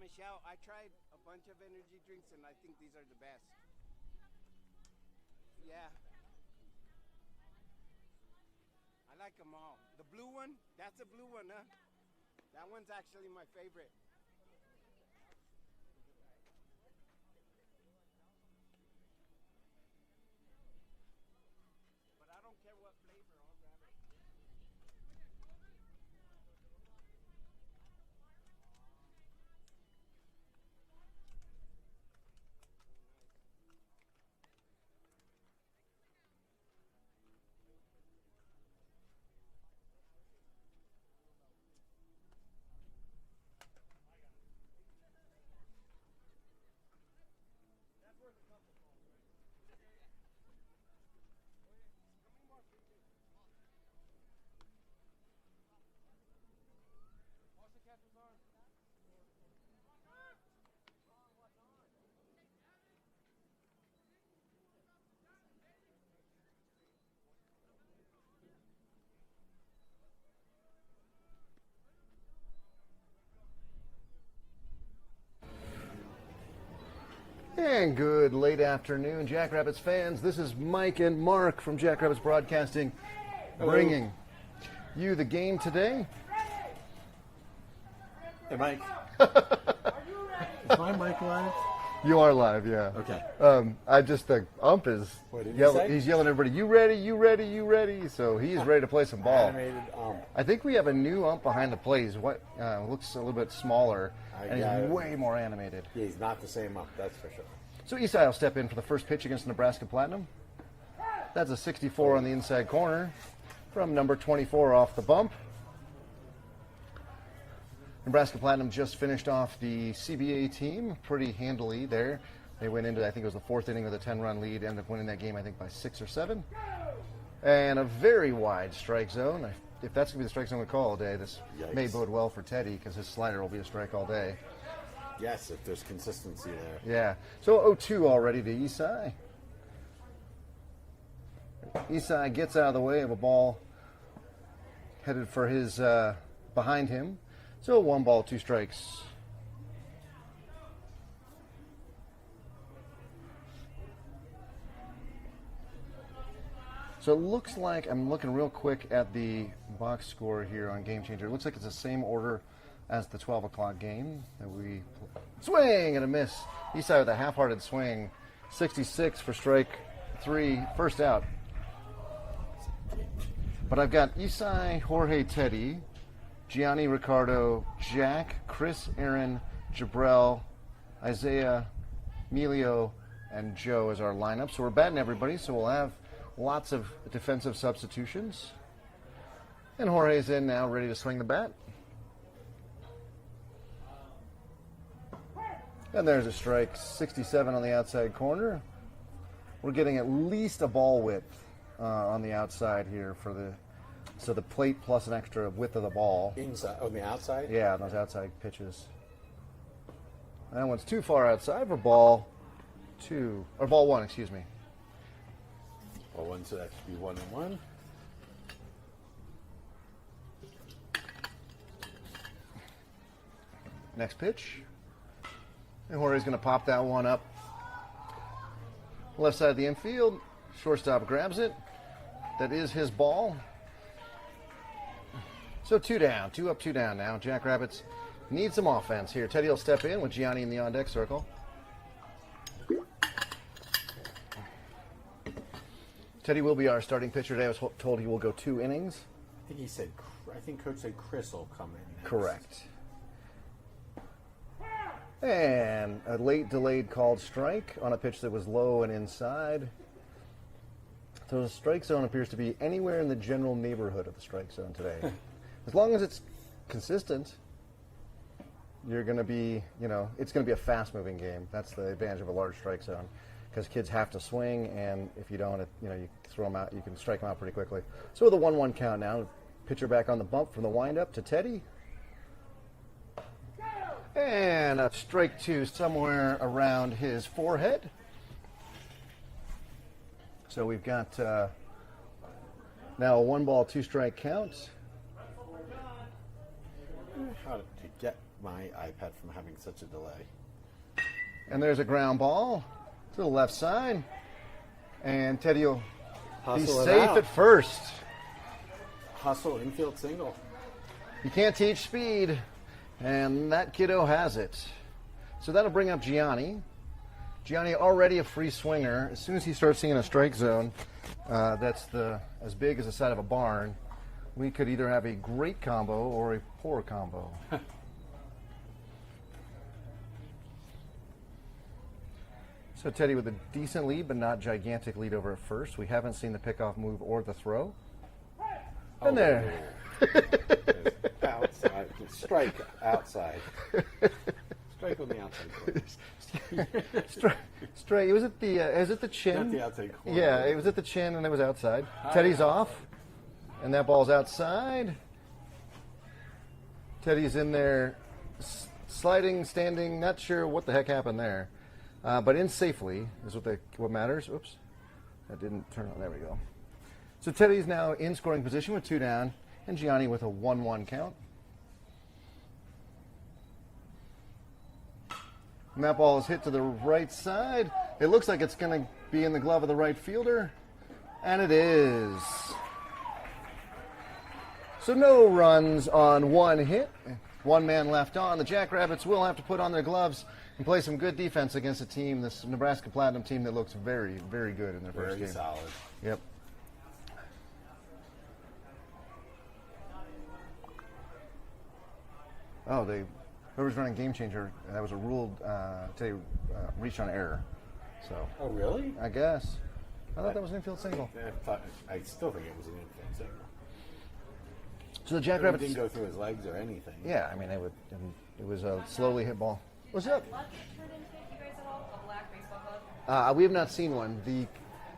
Michelle, I tried a bunch of energy drinks, and I think these are the best. Yeah. I like them all. The blue one, that's a blue one, huh? That one's actually my favorite. But I don't care what flavor, I'll grab it. That's worth a couple balls, right? How many more pitches? Watch the catcher's arm. And good late afternoon, Jackrabbits fans. This is Mike and Mark from Jackrabbits Broadcasting, bringing you the game today. Hey, Mike. Is my mic live? You are live, yeah. Okay. The ump is What did he yelling. say? He's yelling at everybody, "You ready? You ready? You ready?" So he's ready to play some ball. Animated ump. I think we have a new ump behind the plate. He's looks a little bit smaller and yeah. he's way more animated. Yeah, he's not the same ump, that's for sure. So Isai will step in for the first pitch against Nebraska Platinum. That's a 64 on the inside corner from number 24 off the bump. Nebraska Platinum just finished off the CBA team pretty handily there. They went into, I think it was the fourth inning with a 10-run lead, ended up winning that game, I think, by 6 or 7. And a very wide strike zone. If that's going to be the strike zone we call all day, this may bode well for Teddy because his slider will be a strike all day. Yes, if there's consistency there. Yeah. So 0-2 already to Isai. Isai gets out of the way of a ball headed for his behind him. So 1 ball, 2 strikes. So it looks like, I'm looking real quick at the box score here on Game Changer. It looks like it's the same order as the 12 o'clock game that we swing and a miss. Isai with a half-hearted swing. 66 for strike 3, first out. But I've got Isai, Jorge, Teddy, Gianni, Ricardo, Jack, Chris, Aaron, Jabrell, Isaiah, Emilio, and Joe as our lineup. So we're batting everybody, so we'll have lots of defensive substitutions. And Jorge's in now, ready to swing the bat. And there's a strike, 67 on the outside corner. We're getting at least a ball width on the outside here for the plate plus an extra width of the ball. Inside, on the outside? Yeah, those outside pitches. That one's too far outside for ball 2, or ball 1, excuse me. Ball 1, so that should be 1-1. Next pitch. And Jorge's going to pop that one up. Left side of the infield. Shortstop grabs it. That is his ball. So 2 down. 2 up, 2 down now. Jackrabbits need some offense here. Teddy will step in with Gianni in the on-deck circle. Teddy will be our starting pitcher today. I was told he will go 2 innings. I think Coach said Chris will come in next. Correct. And a late delayed called strike on a pitch that was low and inside. So the strike zone appears to be anywhere in the general neighborhood of the strike zone today. As long as it's consistent, you're going to be, it's going to be a fast-moving game. That's the advantage of a large strike zone because kids have to swing, and if you don't, you throw them out, you can strike them out pretty quickly. So with a 1-1 count now, pitcher back on the bump from the windup to Teddy. And a strike 2 somewhere around his forehead. So we've got now a 1 ball, 2 strike count. How to get my iPad from having such a delay. And there's a ground ball to the left side. And Teddy will be Hustle it safe out. at first. Hustle, infield single. You can't teach speed, and that kiddo has it. So that'll bring up Gianni. Gianni already a free swinger. As soon as he starts seeing a strike zone that's as big as the side of a barn, we could either have a great combo or a poor combo. So Teddy with a decent lead, but not gigantic lead over at first. We haven't seen the pickoff move or the throw. And there. Outside. Strike outside. Strike on the outside corner. Straight. Was it the chin? Not the outside corner. Yeah, it was at the chin and it was outside. Teddy's off, and that ball's outside. Teddy's in there, sliding, standing, not sure what the heck happened there. But in safely is what matters. Oops, that didn't turn on. There we go. So Teddy's now in scoring position with 2 down, and Gianni with a 1-1 count. And that ball is hit to the right side. It looks like it's going to be in the glove of the right fielder, and it is. So no runs on 1 hit. 1 man left on. The Jackrabbits will have to put on their gloves and play some good defense against a team, this Nebraska Platinum team that looks very, very good in their first game. Very solid. Yep. Oh, whoever's running Game Changer, that was a ruled reach on error. So. Oh, really? I guess. I thought that was an infield single. I still think it was an infield single. So the It Jackrabbits didn't go through his legs or anything. Yeah, I mean, it was a slowly hit ball. What's up? What turned into you guys at all? A black baseball glove? We have not seen one.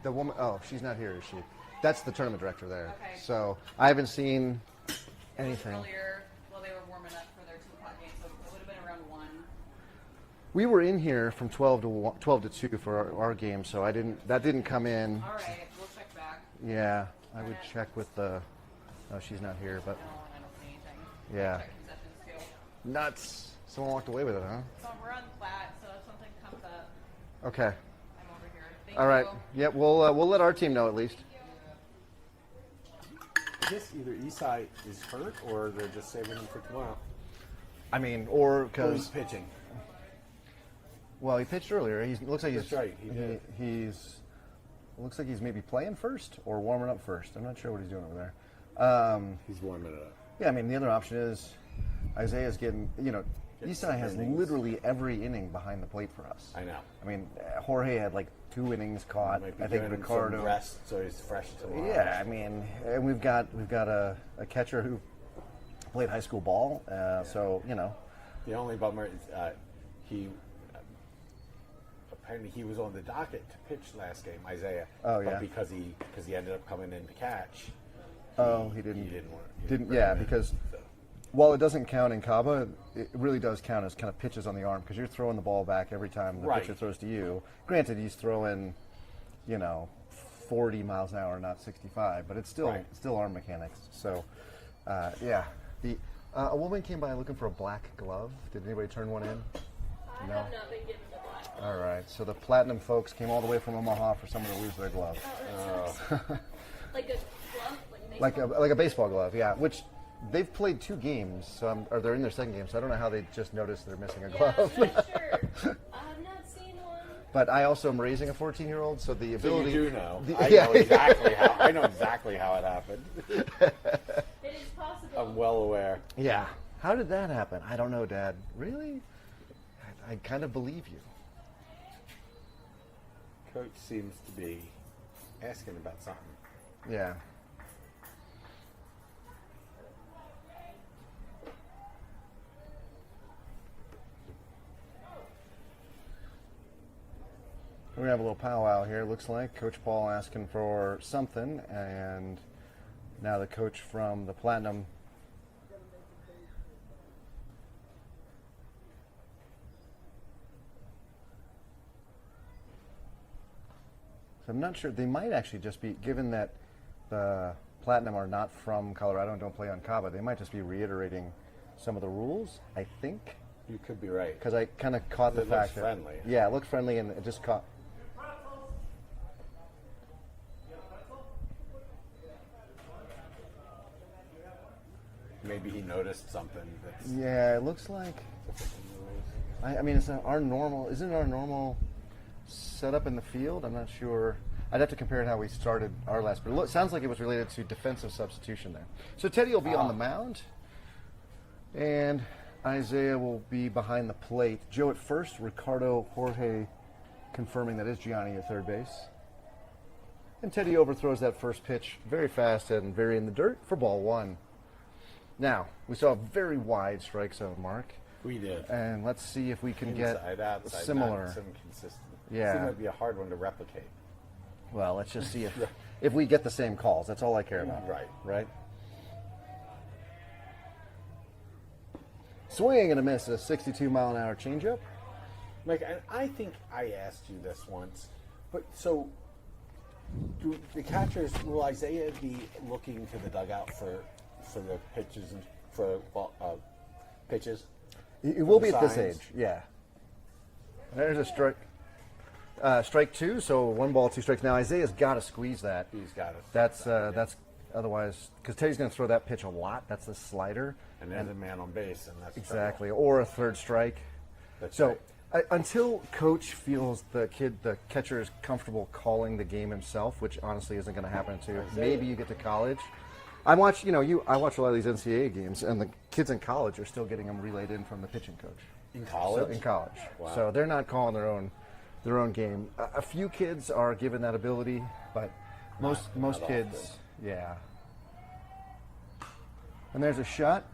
The woman. Oh, she's not here, is she? That's the tournament director there. Okay. So I haven't seen anything. Earlier, while they were warming up for their 2 o'clock game, so it would have been around 1. We were in here from 12 to 2 for our game, so that didn't come in. All right, we'll check back. Yeah, I would check with the. Oh, she's not here, but No, and I don't see anything. yeah, Check concessions too. nuts. Someone walked away with it, huh? So we're on flat, so if something comes up, Okay. I'm over here. Thank All right. you. Yeah, we'll let our team know at least. I guess either Esai is hurt or they're just saving him for tomorrow. I mean, or Or he's because pitching. well, he pitched earlier. Looks like he's That's right, he did. Looks like he's maybe playing first or warming up first. I'm not sure what he's doing over there. He's warming it up. Yeah, I mean, the other option is Isaiah's getting, Esai has innings. literally every inning behind the plate for us. I know. I mean, Jorge had like 2 innings caught. Might be I think giving him Ricardo. some rest so he's fresh tomorrow. Yeah, I mean, and we've got a catcher who played high school ball, so The only bummer is he apparently he was on the docket to pitch last game, Isaiah. Oh, but yeah. because he ended up coming in to catch. He didn't. He didn't want. Didn't yeah, because while it doesn't count in Caba, it really does count as kind of pitches on the arm because you're throwing the ball back every time the Right. pitcher throws to you. Granted, he's throwing, 40 miles an hour, not 65, but it's still arm mechanics. So, yeah. A woman came by looking for a black glove. Did anybody turn one in? I No. have not been given the black. All right. So the Platinum folks came all the way from Omaha for someone to lose their glove. Like a glove? Like a baseball glove, yeah. Which they've played 2 games, so or they're in their second game, so I don't know how they just noticed they're missing a glove. I'm not sure. I have not seen one. But I also am raising a 14-year-old, so the So ability. you do know. the- I yeah. know exactly how. I know exactly how it happened. It is possible. I'm well aware. Yeah. How did that happen? I don't know, Dad. Really? I kind of believe you. Coach seems to be asking about something. Yeah. We're gonna have a little powwow here. Looks like Coach Paul asking for something, and now the coach from the Platinum. So I'm not sure. They might actually just be, given that the Platinum are not from Colorado and don't play on Caba, they might just be reiterating some of the rules, I think. You could be right. Because I kind of caught the It fact looks that... friendly. Yeah, it looked friendly, and it just caught... Maybe he noticed something that's Yeah, it looks like... different from the rules. I mean, it's not our normal... Isn't it our normal setup in the field? I'm not sure. I'd have to compare it how we started our last... But it sounds like it was related to defensive substitution there. So Teddy will be on the mound, and Isaiah will be behind the plate. Joe at first, Ricardo, Jorge confirming that is Gianni at third base. And Teddy overthrows that first pitch very fast and very in the dirt for ball one. Now, we saw a very wide strike zone, Mark. We did. And let's see if we can Inside, get outside, similar. not inconsistent. Yeah. It might be a hard one to replicate. Well, let's just see if we get the same calls. That's all I care about. Right. Right? Swing and a miss, a 62-mile-an-hour changeup. Like, I think I asked you this once, but so do the catchers, will Isaiah be looking to the dugout for the pitches and for pitches? It will the be at this signs? age, yeah. There's a strike. Strike two, so 1 ball, 2 strikes. Now Isaiah's got to squeeze that. He's got it. That's otherwise, because Teddy's going to throw that pitch a lot. That's the slider. And there's a man on base, and that's Exactly, trouble. or a third strike. That's So right. until coach feels the catcher is comfortable calling the game himself, which honestly isn't going to happen until maybe you get to college. I watch a lot of these NCAA games, and the kids in college are still getting them relayed in from the pitching coach. In college? So, in college. Wow. So they're not calling their own game. A few kids are given that ability, but most kids, often. yeah. And there's a shot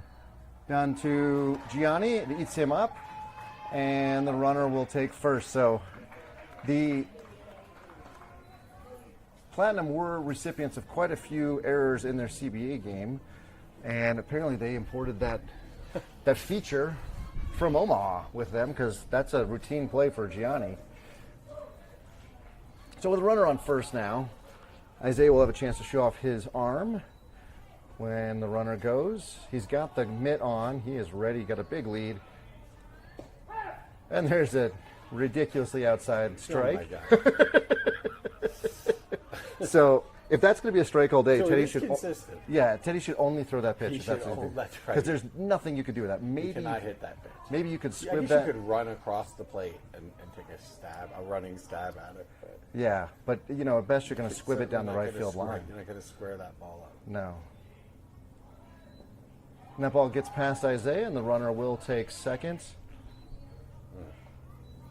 down to Gianni. It eats him up, and the runner will take first. So the Platinum were recipients of quite a few errors in their CBA game, and apparently they imported that feature from Omaha with them because that's a routine play for Gianni. So with a runner on first now, Isaiah will have a chance to show off his arm when the runner goes. He's got the mitt on. He is ready. Got a big lead. And there's a ridiculously outside strike. Oh my God. So if that's going to be a strike all day, So Teddy it is should. consistent. Yeah, Teddy should only throw that pitch. He should that's right. Because there's nothing you could do with that. You Maybe cannot hit that pitch. Maybe you could I squib guess that. you could run across the plate and take a running stab at it. But Yeah, but at best you're going to squib it down the You're not right gonna field square- line. You're not going to square that ball up. No. And that ball gets past Isaiah, and the runner will take second.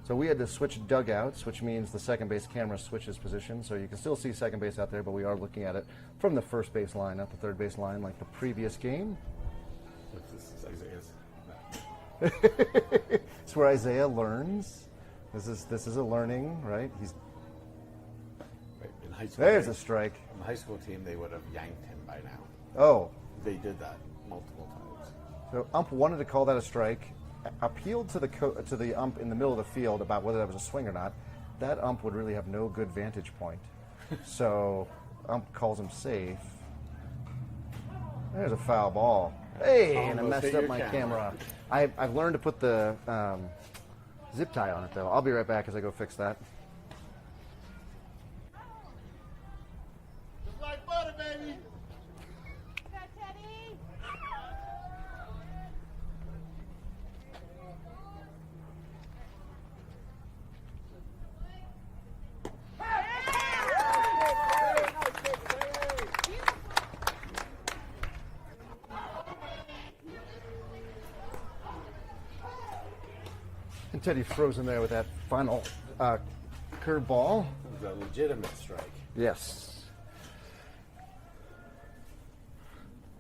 So we had to switch dugouts, which means the second base camera switches position. So you can still see second base out there, but we are looking at it from the first base line, not the third base line like the previous game. This is Isaiah's. It's where Isaiah learns. This is a learning, right? Right, in high school, There's a strike. In the high school team, they would have yanked him by now. Oh, They did that multiple times. so ump wanted to call that a strike, appealed to the ump in the middle of the field about whether that was a swing or not. That ump would really have no good vantage point. So ump calls him safe. There's a foul ball. Hey, and I Almost messed hit up your my camera. camera. I've learned to put the zip tie on it, though. I'll be right back as I go fix that. Just like butter, baby. And Teddy throws in there with that final curveball. It was a legitimate strike. Yes.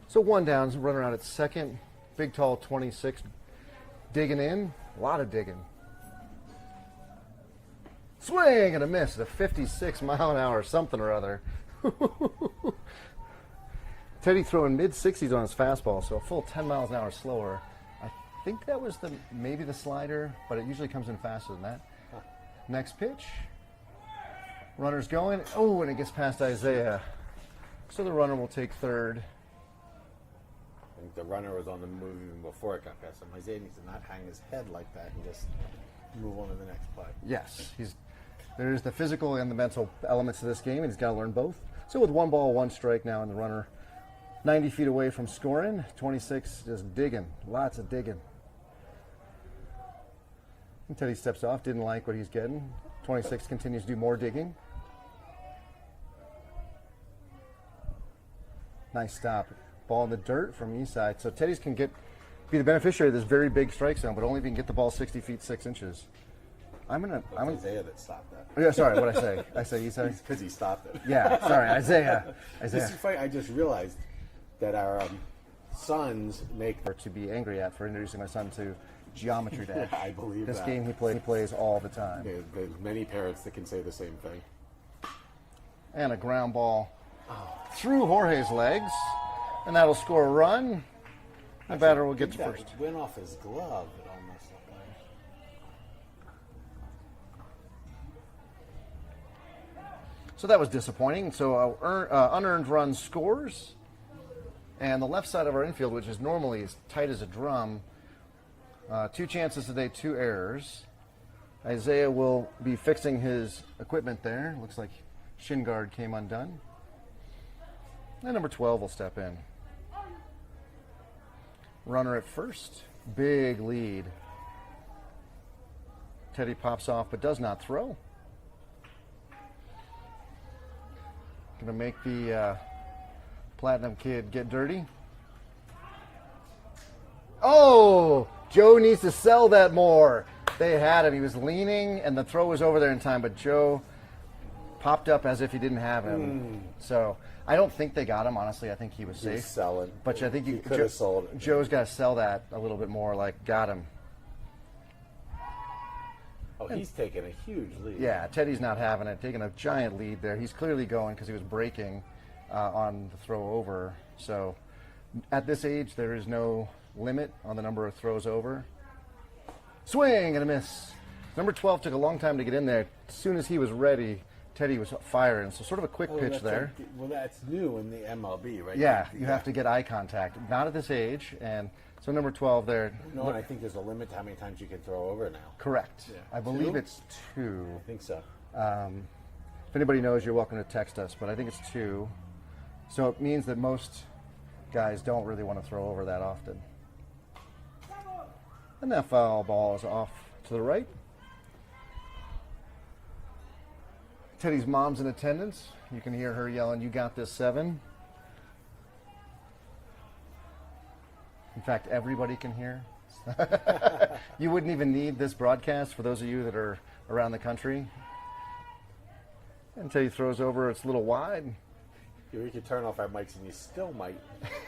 So one down, runner out at second. Big, tall 26 digging in. A lot of digging. Swing and a miss. A 56-mile-an-hour something or other. Teddy throwing mid-60s on his fastball, so a full 10 miles an hour slower. I think that was maybe the slider, but it usually comes in faster than that. Next pitch. Runner's going. Oh, and it gets past Isaiah. So the runner will take third. And the runner was on the move even before it got past him. Isaiah needs to not hang his head like that and just move on to the next play. Yes, there's the physical and the mental elements of this game, and he's got to learn both. So with 1 ball, 1 strike now, and the runner 90 feet away from scoring, 26 just digging, lots of digging. And Teddy steps off, didn't like what he's getting. 26 continues to do more digging. Nice stop. Ball in the dirt from east side. So Teddy's can be the beneficiary of this very big strike zone, but only if he can get the ball 60 feet 6 inches. I'm Isaiah that stopped that. Yeah, sorry, what I say? I say east side? Because he stopped it. Yeah, sorry, Isaiah. This is funny. I just realized that our sons make To be angry at for introducing my son to Geometry Dash. I believe this that. game he plays all the time. There's many parents that can say the same thing. And a ground ball through Jorge's legs, and that'll score a run. The batter will get to first. It went off his glove. It almost looked like. So that was disappointing. So unearned run scores, and the left side of our infield, which is normally as tight as a drum, 2 chances today, 2 errors. Isaiah will be fixing his equipment there. Looks like shin guard came undone. And number 12 will step in. Runner at first. Big lead. Teddy pops off but does not throw. Going to make the Platinum kid get dirty. Oh! Joe needs to sell that more. They had him. He was leaning, and the throw was over there in time, but Joe popped up as if he didn't have him. So I don't think they got him, honestly. I think he was safe. He's selling. But I think he could have sold it. Joe's got to sell that a little bit more, like, got him. Oh, he's taking a huge lead. Yeah, Teddy's not having it, taking a giant lead there. He's clearly going because he was braking on the throw over. So at this age, there is no limit on the number of throws over. Swing and a miss. Number 12 took a long time to get in there. As soon as he was ready, Teddy was firing. So sort of a quick pitch there. Well, that's new in the MLB, right? Yeah, you have to get eye contact. Not at this age. And so number 12 there. No, and I think there's a limit to how many times you can throw over now. Correct. Yeah. I believe 2? it's 2. I think so. If anybody knows, you're welcome to text us, but I think it's 2. So it means that most guys don't really want to throw over that often. And that foul ball is off to the right. Teddy's mom's in attendance. You can hear her yelling, "You got this, 7." In fact, everybody can hear. You wouldn't even need this broadcast for those of you that are around the country. And Teddy throws over, it's a little wide. We could turn off our mics and you still might.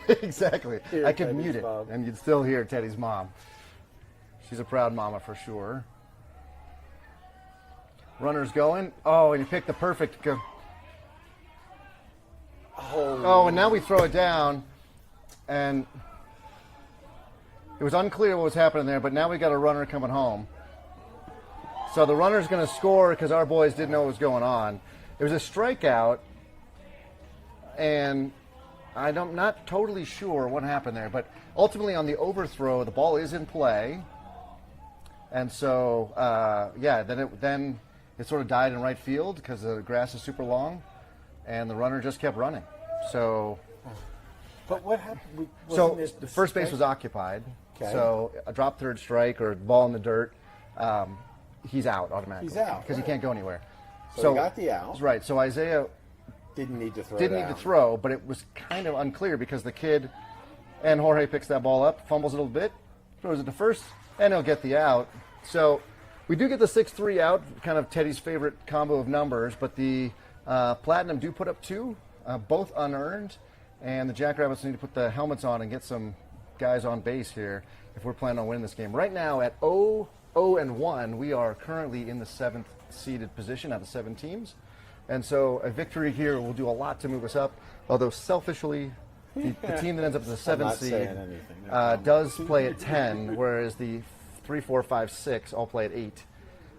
Exactly. Hear I could Teddy's mute it mom. and you'd still hear Teddy's mom. She's a proud mama for sure. Runner's going. Oh, and he picked the perfect go. Oh, and now we throw it down. And it was unclear what was happening there, but now we got a runner coming home. So the runner's going to score because our boys didn't know what was going on. It was a strikeout, and I'm not totally sure what happened there, but ultimately on the overthrow, the ball is in play. And so, then it sort of died in right field because the grass is super long, and the runner just kept running. So, But what happened? the first base was occupied. Okay. So a drop third strike or ball in the dirt, he's out automatically. He's out, because he right. can't go anywhere. So he got the out. Right. So Isaiah Didn't need to throw. didn't need to throw, but it was kind of unclear because the kid and Jorge picks that ball up, fumbles it a little bit, throws it to first, and he'll get the out. So we do get the 6-3 out, kind of Teddy's favorite combo of numbers, but the Platinum do put up 2, both unearned, and the Jackrabbits need to put the helmets on and get some guys on base here if we're planning on winning this game. Right now at 0-1, we are currently in the 7th seeded position out of 7 teams. And so a victory here will do a lot to move us up, although selfishly, the team that ends up as the 7th not seed saying anything. does play at 10, whereas the 3, 4, 5, 6 all play at 8.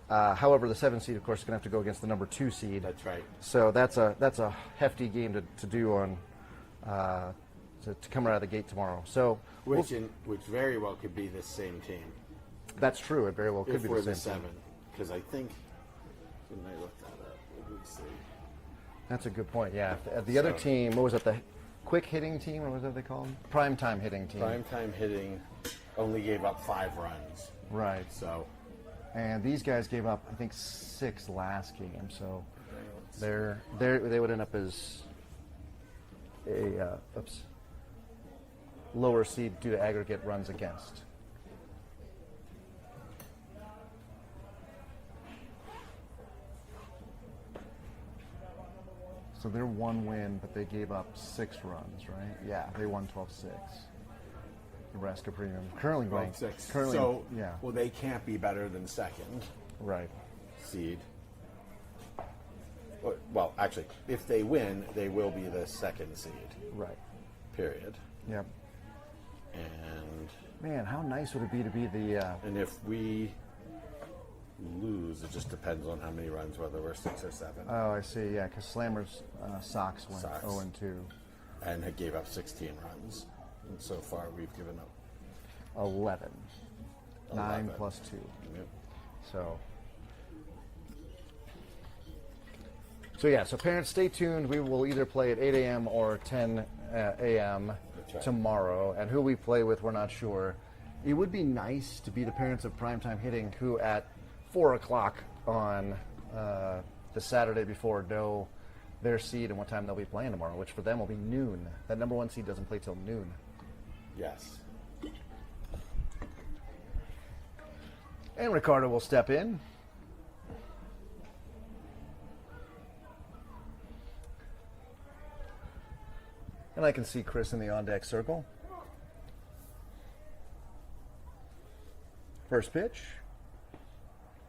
However, the 7th seed, of course, is going to have to go against the number 2 seed. That's right. So that's a hefty game to do on to come out of the gate tomorrow. So Which very well could be the same team. that's true. It very well could If be we're the the same team. 7. Because I think, didn't I look that up? What did we see? That's a good point. Yeah, the other So- team, what was it? The quick hitting team, or what was that they called? Prime time hitting team. Primetime hitting only gave up 5 runs. Right. So And these guys gave up, I think, 6 last game. So they would end up as a lower seed due to aggregate runs against. So they're 1 win, but they gave up 6 runs, right? Yeah, they won 12-6. Nebraska Premium currently ranked 6. Currently, So, yeah, well, they can't be better than second right. seed. Well, actually, if they win, they will be the second seed. Right. Period. Yep. And Man, how nice would it be to be the? and if we lose, it just depends on how many runs, whether we're 6 or 7. Oh, I see. Yeah, because Slammers Sox went Sox. 0-2, And it gave up 16 runs. And so far, we've given up 11, 9 11. plus 2. Yep. So yeah. So parents, stay tuned. We will either play at 8 a.m. or 10 a.m. right. tomorrow. And who we play with, we're not sure. It would be nice to be the parents of primetime hitting who at 4 o'clock on the Saturday before know their seed and what time they'll be playing tomorrow, which for them will be noon. That number 1 seed doesn't play till noon. Yes. And Ricardo will step in. And I can see Chris in the on-deck circle. First pitch.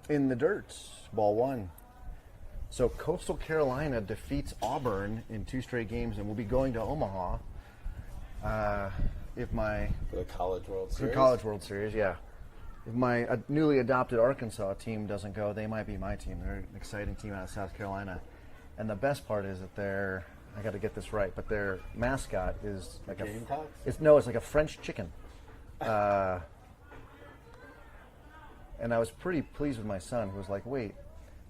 In the dirt. Ball 1. So Coastal Carolina defeats Auburn in 2 straight games and will be going to Omaha. For the College World For Series. the College World Series, yeah. If my newly adopted Arkansas team doesn't go, they might be my team. They're an exciting team out of South Carolina. And the best part is that I got to get this right, but their mascot is like Gamecocks? it's like a French chicken. And I was pretty pleased with my son, who was like, "Wait,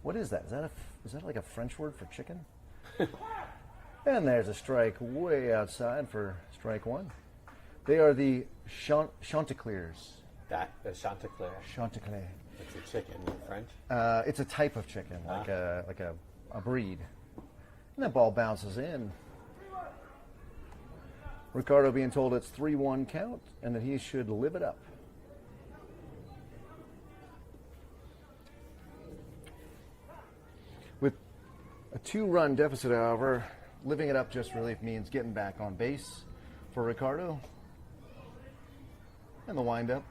what is that? Is that like a French word for chicken?" And there's a strike way outside for strike 1. They are the Chanticleers. Chanticleer. Chanticleer. It's a chicken in French. It's a type of chicken, like a breed. And that ball bounces in. Ricardo being told it's 3-1 count and that he should live it up. With a 2-run deficit, however, living it up just really means getting back on base for Ricardo. And the windup.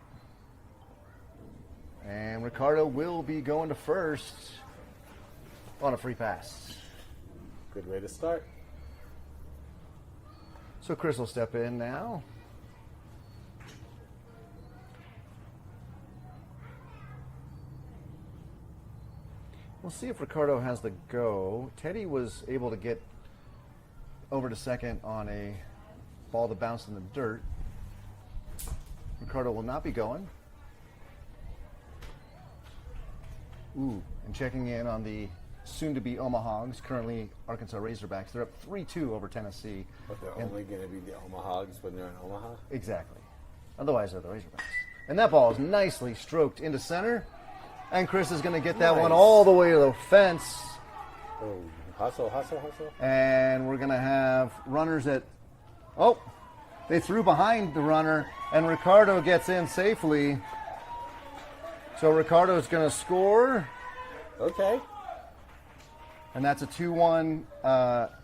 And Ricardo will be going to first on a free pass. Good way to start. So Chris will step in now. We'll see if Ricardo has the go. Teddy was able to get over to second on a ball that bounced in the dirt. Ricardo will not be going. Ooh, and checking in on the soon-to-be Omahogs, currently Arkansas Razorbacks. They're up 3-2 over Tennessee. But they're only going to be the Omahogs when they're in Omaha? Exactly. Otherwise, they're the Razorbacks. And that ball is nicely stroked into center. And Chris is going to get that one all the way to the fence. Oh, hustle. And we're going to have runners at... Oh, they threw behind the runner, and Ricardo gets in safely. So Ricardo's going to score. Okay. And that's a 2-1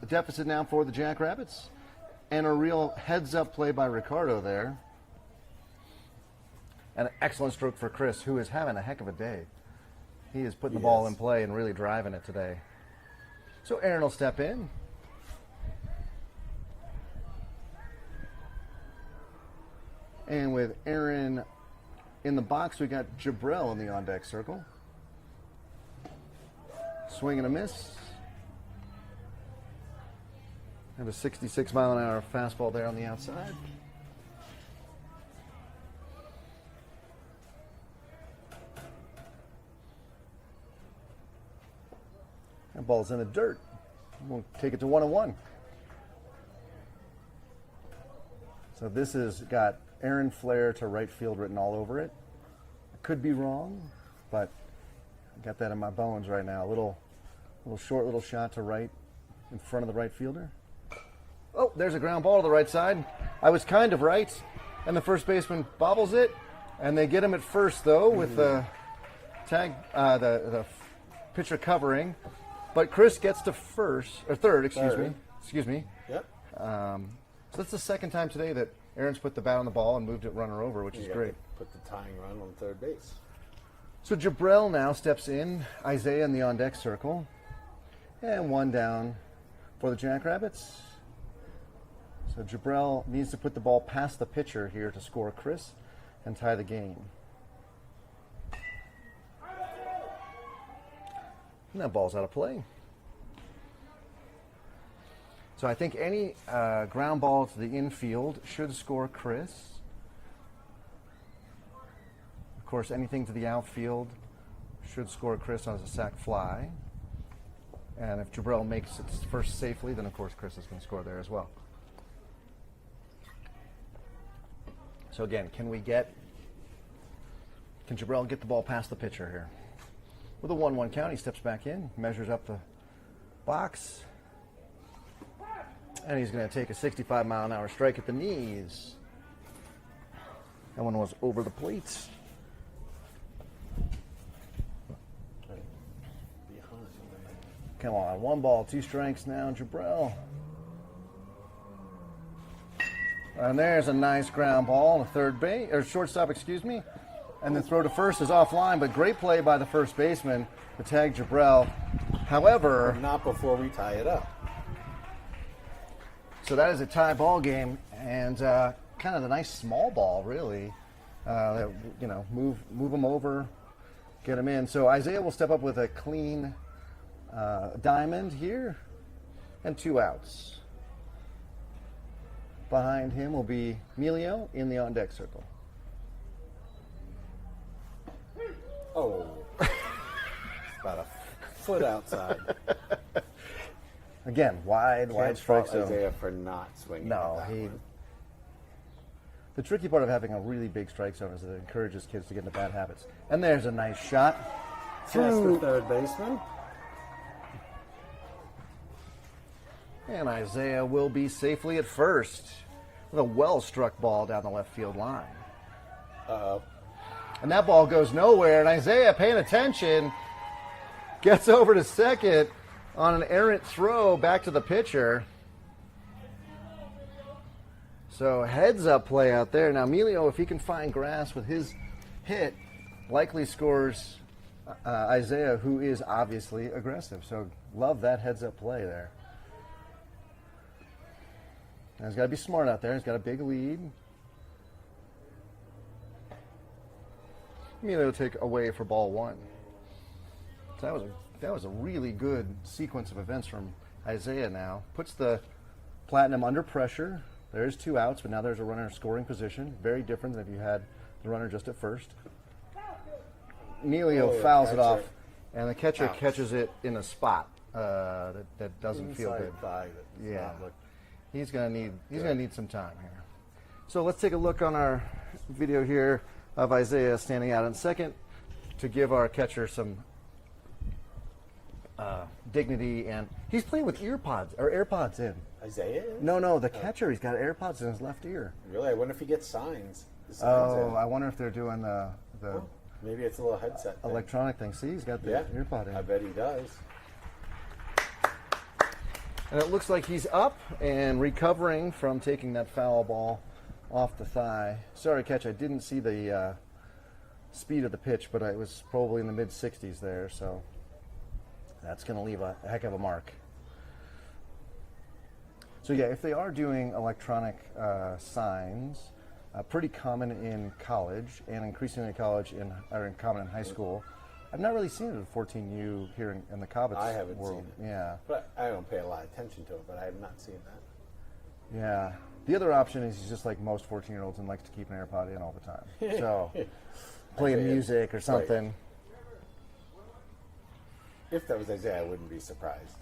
deficit now for the Jackrabbits. And a real heads-up play by Ricardo there. And an excellent stroke for Chris, who is having a heck of a day. He is putting the ball in play and really driving it today. So Aaron will step in. And with Aaron in the box, we got Jabrell in the on-deck circle. Swing and a miss. Have a 66-mile-an-hour fastball there on the outside. That ball's in the dirt. We'll take it to 1-1. So this has got Aaron Flair to right field written all over it. I could be wrong, but I got that in my bones right now. A little short little shot to right in front of the right fielder. Oh, there's a ground ball to the right side. I was kind of right, and the first baseman bobbles it, and they get him at first though with the the pitcher covering. But Chris gets to third. Excuse me. Yep. So that's the second time today that Aaron's put the bat on the ball and moved it runner over, which is great. Put the tying run on third base. So Jabrell now steps in, Isaiah in the on-deck circle, and one down for the Jackrabbits. So Jabrell needs to put the ball past the pitcher here to score Chris and tie the game. And that ball's out of play. So I think any ground ball to the infield should score Chris. Of course, anything to the outfield should score Chris as a sac fly. And if Jabrell makes it first safely, then of course Chris is going to score there as well. So again, can Jabrell get the ball past the pitcher here? With a 1-1 count, he steps back in, measures up the box, and he's going to take a 65-mile-an-hour strike at the knees. That one was over the plate. Come on, 1 ball, 2 strikes now, Jabrell. And there's a nice ground ball on third base, or shortstop, excuse me. And the throw to first is offline, but great play by the first baseman to tag Jabrell. However, not before we tie it up. So that is a tie ball game, and kind of a nice small ball, really. That, move them over, get them in. So Isaiah will step up with a clean diamond here, and 2 outs. Behind him will be Emilio in the on-deck circle. Oh, it's about a foot outside. Again, wide strike zone. Isaiah for not swinging. No, that one. The tricky part of having a really big strike zone is that it encourages kids to get into bad habits. And there's a nice shot through the third baseman. And Isaiah will be safely at first with a well-struck ball down the left field line. Uh-oh. And that ball goes nowhere, and Isaiah, paying attention, gets over to second on an errant throw back to the pitcher. So heads-up play out there. Now, Emilio, if he can find grass with his hit, likely scores Isaiah, who is obviously aggressive. So love that heads-up play there. And he's got to be smart out there. He's got a big lead. Emilio take away for ball 1. So that was a really good sequence of events from Isaiah now. Puts the Platinum under pressure. There's 2 outs, but now there's a runner in scoring position. Very different than if you had the runner just at first. Emilio fouls it off, and the catcher catches it in a spot that doesn't feel good. Yeah, he's gonna need some time here. So let's take a look on our video here of Isaiah standing out in second to give our catcher some dignity, and he's playing with AirPods in. Isaiah is? No, the catcher, he's got AirPods in his left ear. Really? I wonder if he gets signs. I wonder if they're doing the maybe it's a little headset thing. Electronic thing. See, he's got the AirPod in. I bet he does. And it looks like he's up and recovering from taking that foul ball off the thigh. Sorry, catch, I didn't see the speed of the pitch, but it was probably in the mid-60s there, so that's going to leave a heck of a mark. So yeah, if they are doing electronic signs, pretty common in college and increasingly common in high school, I've not really seen it at 14U here in the Cobbitts I haven't world. seen it. Yeah. But I don't pay a lot of attention to it, but I have not seen that. Yeah. The other option is he's just like most 14-year-olds and likes to keep an AirPod in all the time. So, playing music or something. Right. If that was Isaiah, I wouldn't be surprised.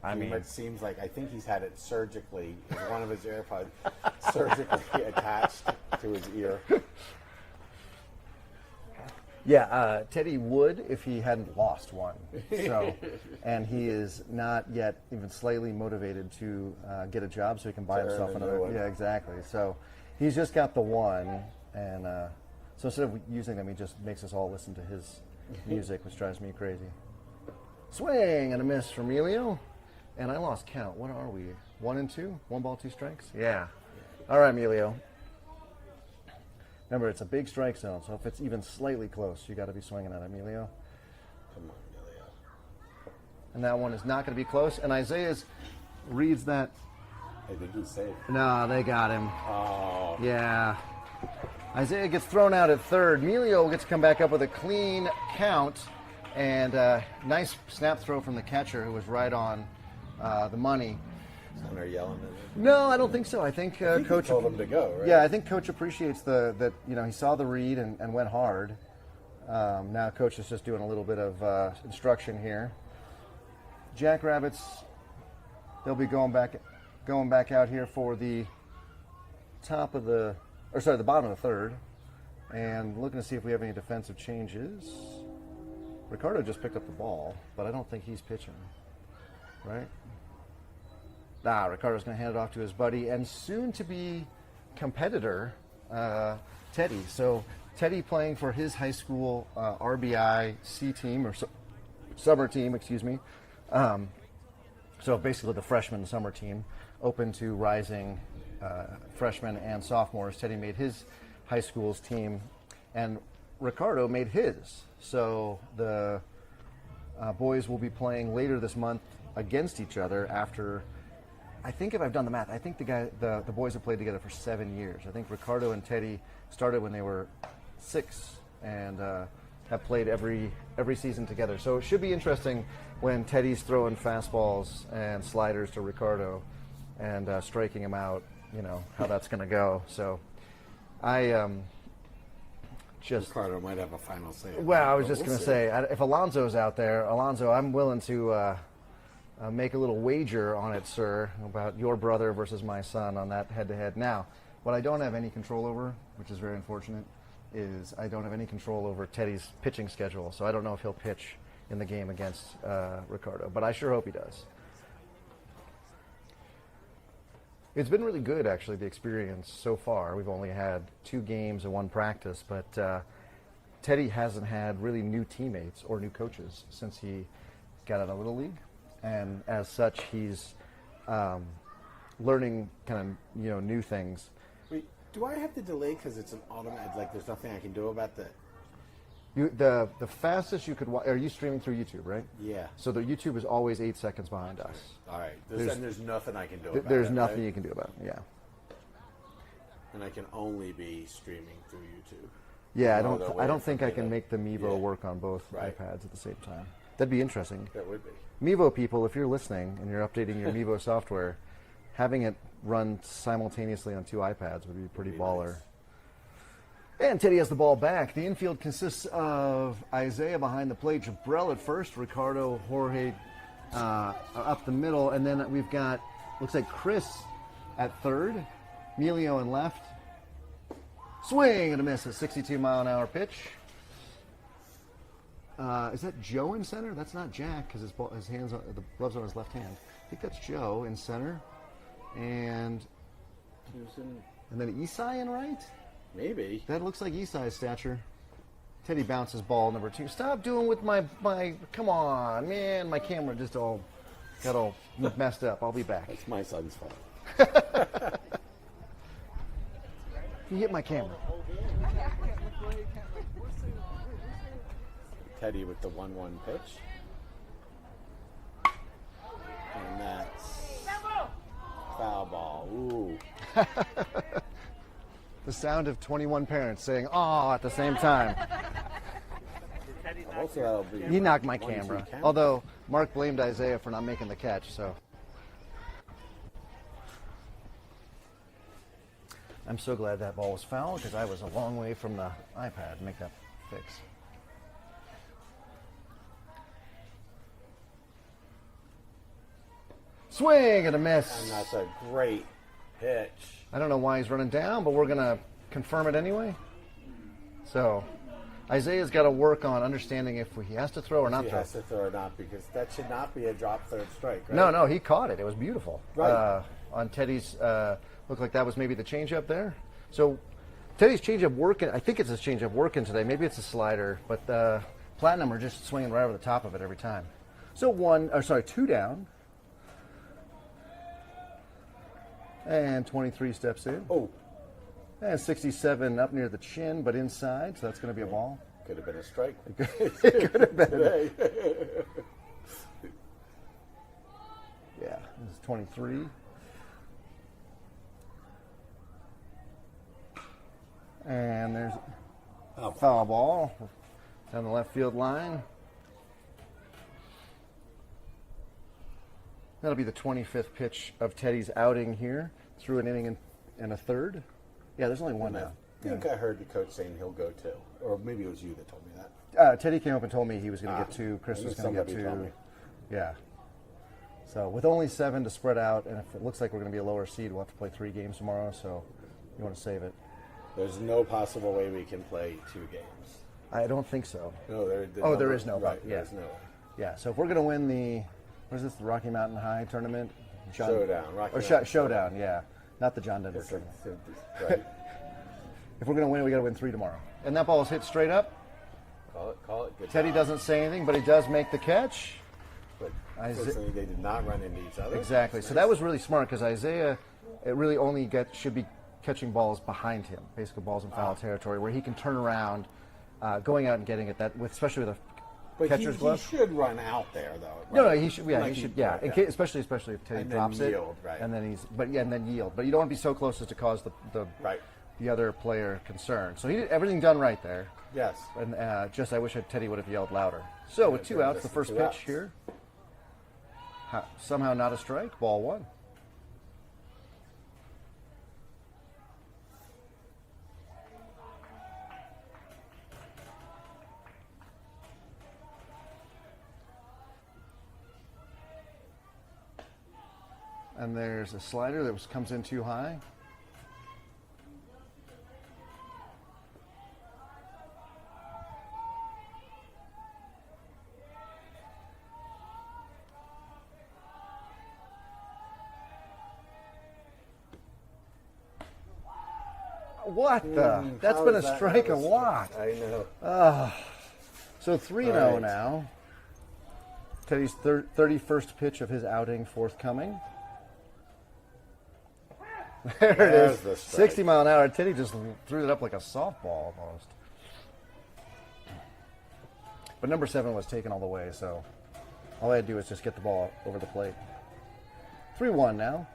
It seems like I think he's had it surgically, one of his AirPods surgically attached to his ear. Yeah, Teddy would if he hadn't lost one. So, and he is not yet even slightly motivated to get a job so he can buy himself another one. Yeah, exactly. So he's just got the one, and so instead of using them, he just makes us all listen to his music, which drives me crazy. Swing and a miss for Emilio, and I lost count. What are we? 1 and 2? 1 ball, 2 strikes? Yeah. All right, Emilio. Remember, it's a big strike zone, so if it's even slightly close, you got to be swinging at Emilio. Come on, Emilio. And that one is not going to be close. And Isaiah's reads that. I think he's safe. No, they got him. Oh. Yeah. Isaiah gets thrown out at third. Emilio gets to come back up with a clean count. And nice snap throw from the catcher who was right on the money. They're yelling at him. No, I don't think so. I think Coach told him to go, right? Yeah, I think Coach appreciates that he saw the read and went hard. Now Coach is just doing a little bit of instruction here. Jackrabbits, they'll be going back out here for the the bottom of the third, and looking to see if we have any defensive changes. Ricardo just picked up the ball, but I don't think he's pitching, right? Ricardo's going to hand it off to his buddy and soon-to-be competitor, Teddy. So Teddy playing for his high school RBI C team, or summer team, excuse me. So basically the freshman summer team, open to rising freshmen and sophomores. Teddy made his high school's team, and Ricardo made his. So the boys will be playing later this month against each other after, I think if I've done the math, I think the boys have played together for 7 years. I think Ricardo and Teddy started when they were 6 and have played every season together. So it should be interesting when Teddy's throwing fastballs and sliders to Ricardo and striking him out, how that's going to go. So Ricardo might have a final say. Well, I was just going to say, if Alonso's out there, Alonso, I'm willing to make a little wager on it, sir, about your brother versus my son on that head-to-head. Now, what I don't have any control over, which is very unfortunate, is I don't have any control over Teddy's pitching schedule, so I don't know if he'll pitch in the game against Ricardo, but I sure hope he does. It's been really good, actually, the experience so far. We've only had 2 games and 1 practice, but Teddy hasn't had really new teammates or new coaches since he got out of Little League. And as such, he's learning kind of, new things. Wait, do I have to delay because it's an automatic, like there's nothing I can do about that? The fastest you could watch, are you streaming through YouTube, right? Yeah. So the YouTube is always 8 seconds behind us. All right. There's nothing I can do about it. There's nothing right? you can do about it, yeah. And I can only be streaming through YouTube. Yeah, I don't think I can make the Mevo work on both Right. iPads at the same time. That'd be interesting. That would be. Mevo people, if you're listening and you're updating your Mevo software, having it run simultaneously on 2 iPads would be pretty baller. Nice. And Teddy has the ball back. The infield consists of Isaiah behind the plate, Jabrell at first, Ricardo, Jorge up the middle, and then we've got, looks like Chris at third, Emilio in left. Swing and a miss, a 62-mile-an-hour pitch. Is that Joe in center? That's not Jack because his hands, the gloves on his left hand. I think that's Joe in center, and then Isai in right. Maybe. That looks like Isai's stature. Teddy bounces ball number 2. Stop doing with my. Come on, man! My camera just got all messed up. I'll be back. It's my son's fault. You hit my camera. Teddy with the 1-1 pitch. And that's foul ball. Ooh. The sound of 21 parents saying "aw" at the same time. Oh, so that'll be. He knocked my 1, 2 camera. cameras. Although Mark blamed Isaiah for not making the catch, so. I'm so glad that ball was foul because I was a long way from the iPad to make that fix. Swing and a miss. And that's a great pitch. I don't know why he's running down, but we're going to confirm it anyway. So, Isaiah's got to work on understanding if he has to throw or not He throw. has to throw or not, because that should not be a drop third strike, right? No, he caught it. It was beautiful. Right. On Teddy's, looked like that was maybe the changeup there. So, Teddy's changeup working. I think it's his changeup working today. Maybe it's a slider, but Platinum are just swinging right over the top of it every time. So 2 down. And 23 steps in. Oh, And 67 up near the chin, but inside, so that's going to be a ball. could have been a strike. It could have been. Today. Yeah, this is 23. And there's a foul ball down the left field line. That'll be the 25th pitch of Teddy's outing here. Through an inning and a third. Yeah, there's only one now. I think I heard the coach saying he'll go 2. Or maybe it was you that told me that. Teddy came up and told me he was going to get 2. Chris was going to get somebody told 2. me. Yeah. So with only 7 to spread out, and if it looks like we're going to be a lower seed, we'll have to play 3 games tomorrow. So you want to save it? There's no possible way we can play 2 games. I don't think so. No, there is no way. Right, Yeah. there's no way. Yeah. So if we're going to win the, what is this? The Rocky Mountain High tournament? Showdown. Rocky Or Mountain Showdown. Yeah. Not the John Denver It's tournament. right. If we're going to win, we got to win 3 tomorrow. And that ball is hit straight up. Call it. Good Teddy job. doesn't say anything, but he does make the catch. But Isaiah- fortunately, they did not run into each other. Exactly. So that was really smart because Isaiah, it really only should be catching balls behind him, basically balls in foul territory, where he can turn around, going out and getting it. Especially with a But catcher's he glove. should run out there, though. No, right? he should. Yeah, Like he should. Yeah, right, in case, especially if Teddy And then drops yield, it, right. and then and then yield. But you don't want to be so close as to cause Right. the other player concern. So he did everything done right there. Yes. And just I wish Teddy would have yelled louder. So with 2 brings outs, us the to first 2 pitch outs. here. Somehow not a strike. Ball 1. And there's a slider that comes in too high. What the? That's How been a is that strike not a lot. I know. So 3-0 All right. now. Teddy's 31st pitch of his outing forthcoming. There it There's is. the strike. 60 mile an hour. Teddy just threw it up like a softball almost. But number 7 was taken all the way, so all I had to do was just get the ball over the plate. 3-1 now.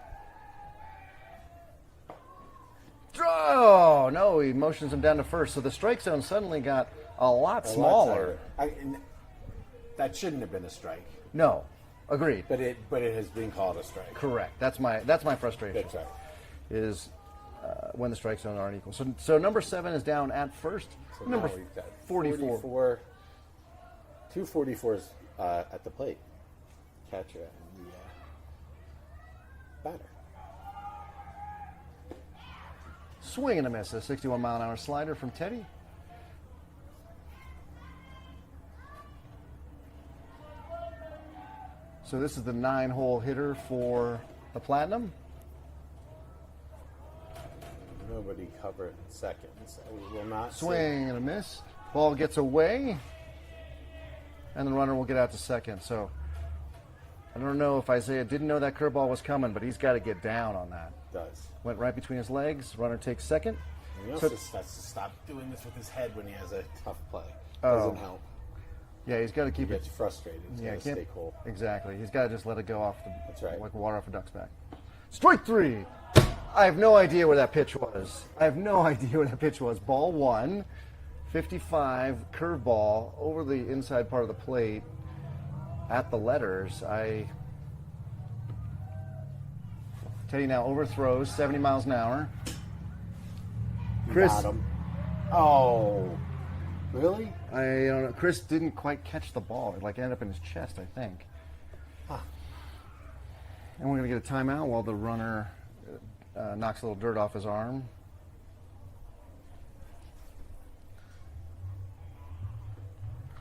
Oh, no, he motions him down to first. So the strike zone suddenly got a lot smaller. That shouldn't have been a strike, No, agreed. but it has been called a strike. Correct. That's my frustration. That's right. Is when the strike zones aren't equal. So number 7 is down at first. So Number now we've got 44. 2 44s at the plate. Catcher and the batter. Swing and a miss. A 61 mile an hour slider from Teddy. So this is the 9-hole hitter for the Platinum. Nobody covered in seconds. We will not Swing and a miss. Ball gets away. And the runner will get out to second. So I don't know if Isaiah didn't know that curveball was coming, but he's got to get down on that. Does. Went right between his legs. Runner takes second. He So- also has to stop doing this with his head when he has a tough play. Doesn't help. Yeah, he's got to He keep it. gets frustrated. He's Yeah, got to can't, stay cool. exactly. He's got to just let it go off the. That's right. Like water off a duck's back. Strike 3. I have no idea where that pitch was. Ball 1. 55 curveball over the inside part of the plate at the letters. Teddy now overthrows 70 miles an hour. Chris, Got him. Oh, really? I don't know. Chris didn't quite catch the ball. It ended up in his chest, I think. Huh. And we're going to get a timeout while the runner knocks a little dirt off his arm.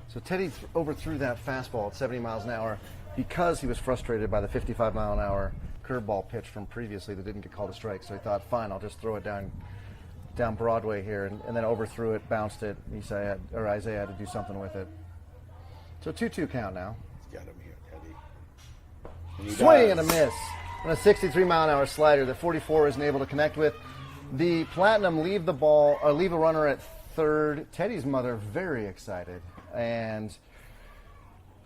So Teddy overthrew that fastball at 70 miles an hour because he was frustrated by the 55 mile an hour curveball pitch from previously that didn't get called a strike. So he thought, fine, I'll just throw it down Broadway here, and then overthrew it, bounced it. Isaiah had to do something with it. So 2-2 count now. Got him here, Teddy. And he Swing and does. a miss on a 63 mile an hour slider that 44 isn't able to connect with. The Platinum leave a runner at third. Teddy's mother very excited, and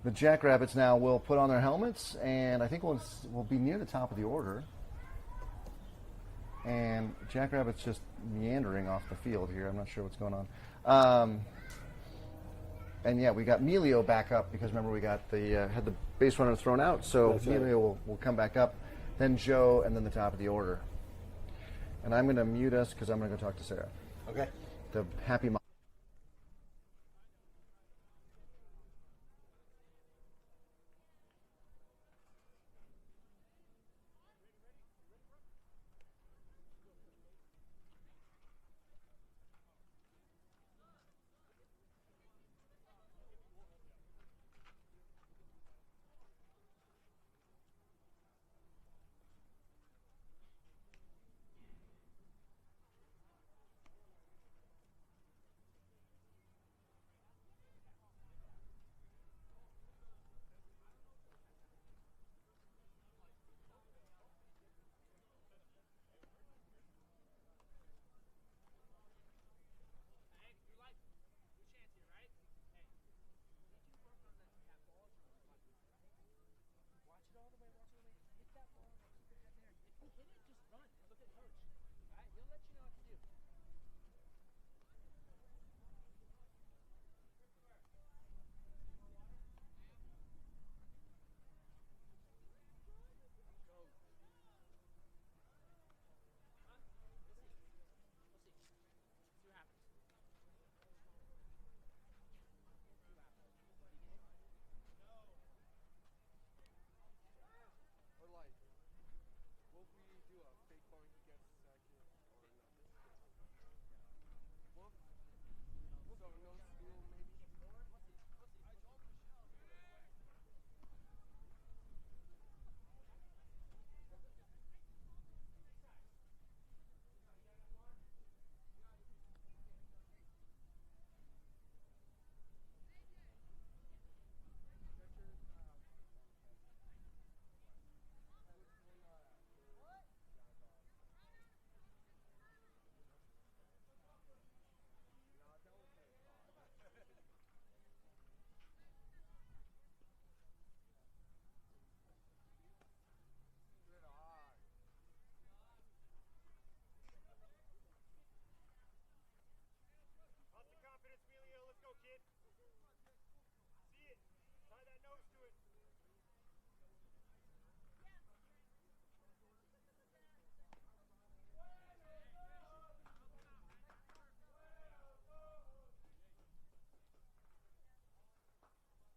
the Jackrabbits now will put on their helmets, and I think we'll be near the top of the order. And Jackrabbits just meandering off the field here. I'm not sure what's going on. And yeah, we got Melio back up because remember we got had the base runner thrown out, so That's right. Melio will come back up, then Joe, and then the top of the order. And I'm going to mute us because I'm going to go talk to Sarah. Okay. The happy mom.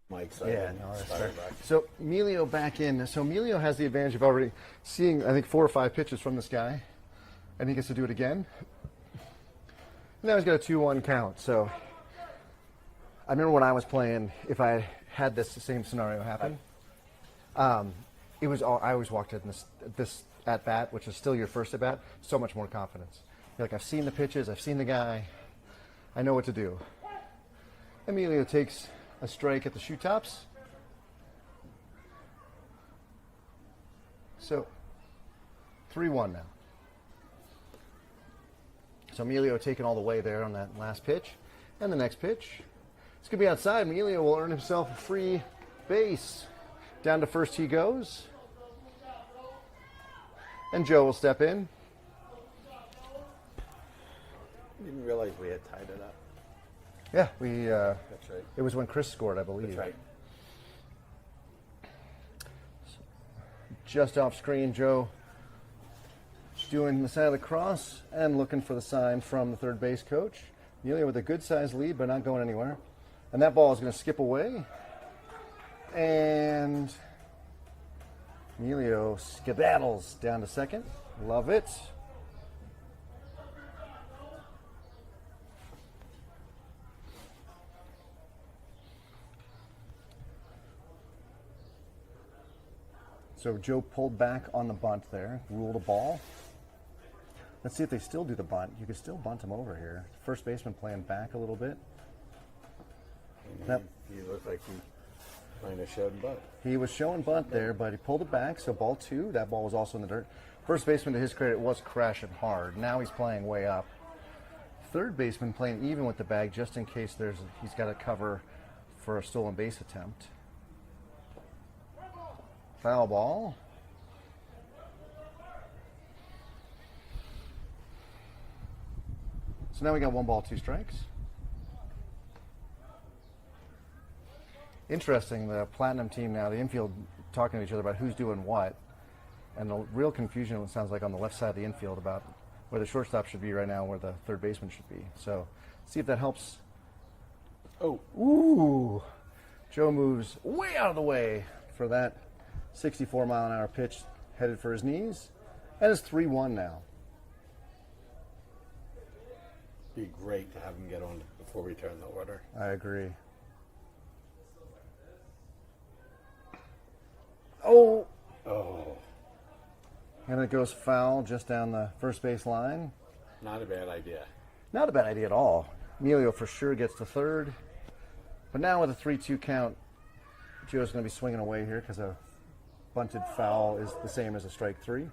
Mike's Yeah, no, that's fair. So Melio back in. So Melio has the advantage of already seeing, I think, 4 or 5 pitches from this guy, and he gets to do it again. Now he's got a 2-1 count. So I remember when I was playing, if I had this same scenario happen, it was all, I always walked in this at bat, which is still your first at bat, so much more confidence. You're like, I've seen the pitches, I've seen the guy, I know what to do. Emilio takes a strike at the shoe tops. So 3-1 now. So Emilio taking all the way there on that last pitch. And the next pitch, it's going to be outside. Emilio will earn himself a free base. Down to first he goes. And Joe will step in. Didn't realize we had tied it up. Yeah, we. That's right. It was when Chris scored, I believe. That's right. Just off screen, Joe doing the sign of the cross and looking for the sign from the third base coach. Emilio with a good sized lead, but not going anywhere. And that ball is going to skip away. And Emilio skedaddles down to second. Love it. So Joe pulled back on the bunt there, ruled a ball. Let's see if they still do the bunt. You could still bunt him over here. First baseman playing back a little bit. He looked like he kind of showed bunt. He was showing bunt there, but he pulled it back, so ball two. That ball was also in the dirt. First baseman, to his credit, was crashing hard. Now he's playing way up. Third baseman playing even with the bag just in case he's got to cover for a stolen base attempt. Foul ball. So now we got 1 ball, 2 strikes. Interesting, the Platinum team now, the infield talking to each other about who's doing what. And the real confusion, it sounds like, on the left side of the infield about where the shortstop should be right now, where the third baseman should be. So, see if that helps. Oh. Ooh. Joe moves way out of the way for that 64-mile-an-hour pitch headed for his knees. And it's 3-1 now. Be great to have him get on before we turn the order. I agree. Oh. And it goes foul just down the first base line. Not a bad idea. Not a bad idea at all. Emilio for sure gets to third. But now with a 3-2 count, Joe's going to be swinging away here because a bunted foul is the same as a strike 3.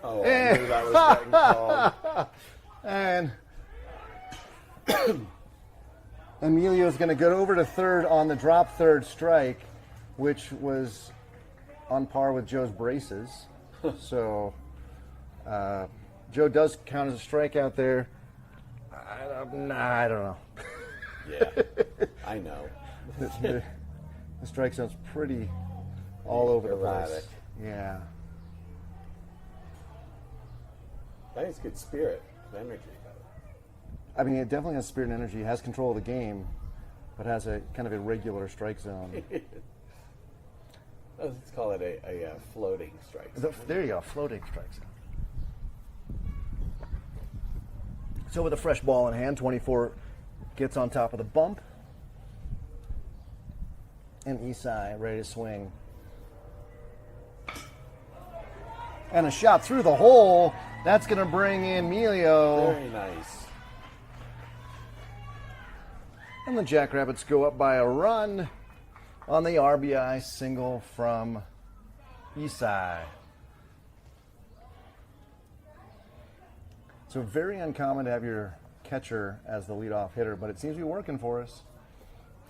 Oh, I knew that was getting called. And Emilio's going to go over to third on the drop third strike, which was on par with Joe's braces. So Joe does count as a strikeout there. I don't know. Yeah, I know. The strike zone's pretty all over the place. Erratic. Yeah. I think it's good spirit, energy. I mean, it definitely has spirit and energy, has control of the game, but has a kind of irregular strike zone. Let's call it a floating strike. There you go, floating strike zone. So with a fresh ball in hand, 24 gets on top of the bump. And Isai ready to swing. And a shot through the hole. That's going to bring in Emilio. Very nice. And the Jackrabbits go up by a run on the RBI single from Isai. So very uncommon to have your catcher as the leadoff hitter, but it seems to be working for us.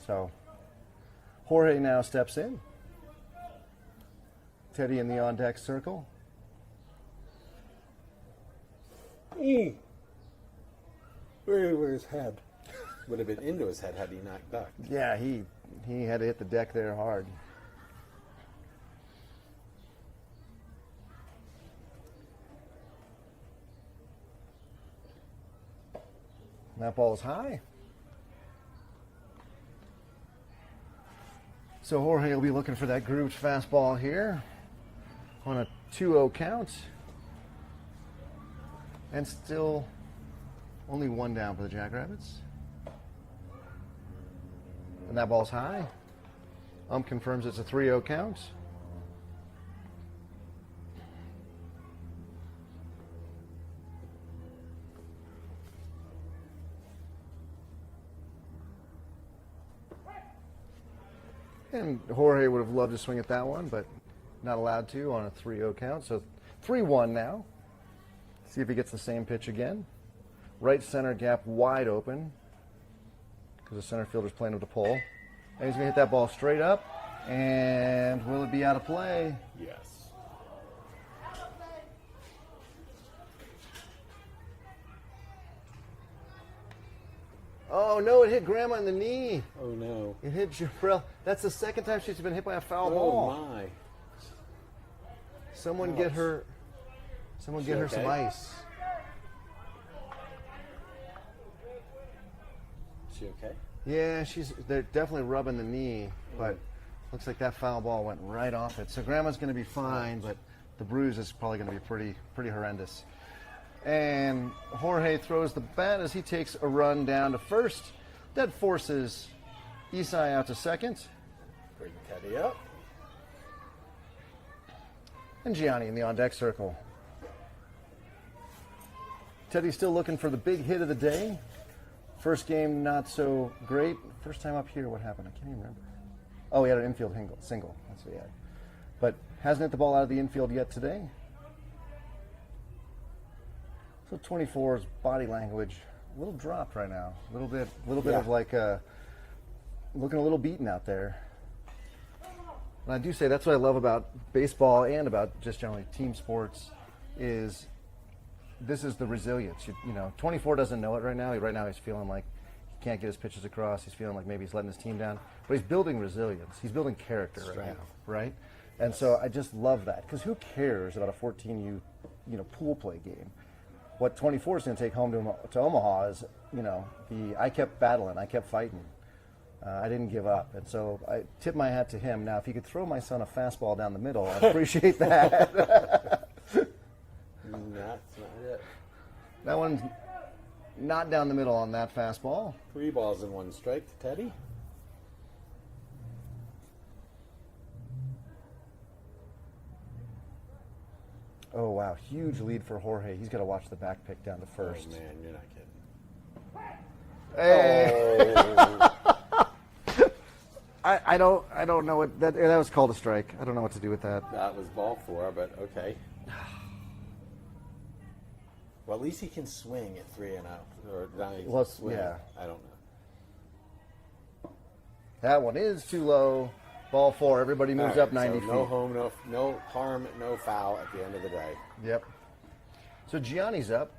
So Jorge now steps in. Teddy in the on-deck circle. Where's his head? Would have been into his head had he not ducked. Yeah, he had to hit the deck there hard. That ball is high. So Jorge will be looking for that grooved fastball here on a 2-0 count. And still only 1 down for the Jackrabbits. And that ball's high. Confirms it's a 3-0 count. And Jorge would have loved to swing at that one, but not allowed to on a 3-0 count. So 3-1 now. See if he gets the same pitch again. Right center gap wide open because the center fielder's playing with the pull. And he's going to hit that ball straight up. And will it be out of play? Yes. Oh, no, it hit Grandma in the knee. Oh, no. It hit Jabril. That's the second time she's been hit by a foul Oh, ball. my. Someone get her some okay? ice. Is she okay? Yeah, they're definitely rubbing the knee, but looks like that foul ball went right off it. So Grandma's going to be fine, but the bruise is probably going to be pretty horrendous. And Jorge throws the bat as he takes a run down to first. That forces Isai out to second. Bring Teddy up. And Gianni in the on-deck circle. Teddy's still looking for the big hit of the day. First game, not so great. First time up here, what happened? I can't even remember. Oh, he had an infield single. That's what he had. But hasn't hit the ball out of the infield yet today. So 24's body language, a little dropped right now. A little bit of like looking a little beaten out there. And I do say that's what I love about baseball and about just generally team sports is this is the resilience. You know, 24 doesn't know it right now. Right now he's feeling like he can't get his pitches across. He's feeling like maybe he's letting his team down. But he's building resilience. He's building character right now, right? And so I just love that because who cares about a 14U, pool play game? What 24 is going to take home to Omaha is, I kept battling, I kept fighting. I didn't give up. And so I tip my hat to him. Now, if he could throw my son a fastball down the middle, I'd appreciate that. That's not it. That one's not down the middle on that fastball. 3 balls and 1 strike to Teddy. Oh, wow. Huge lead for Jorge. He's got to watch the back pick down to first. Oh, man, you're not kidding. Hey! Oh. I don't know what that was called a strike. I don't know what to do with that. That was ball 4, but okay. Well, at least he can swing at 3-0. Or not even Well, swing. yeah. I don't know. That one is too low. Ball 4. Everybody moves All up right, 90 so feet. no home, no harm, no foul at the end of the day. Yep. So Gianni's up.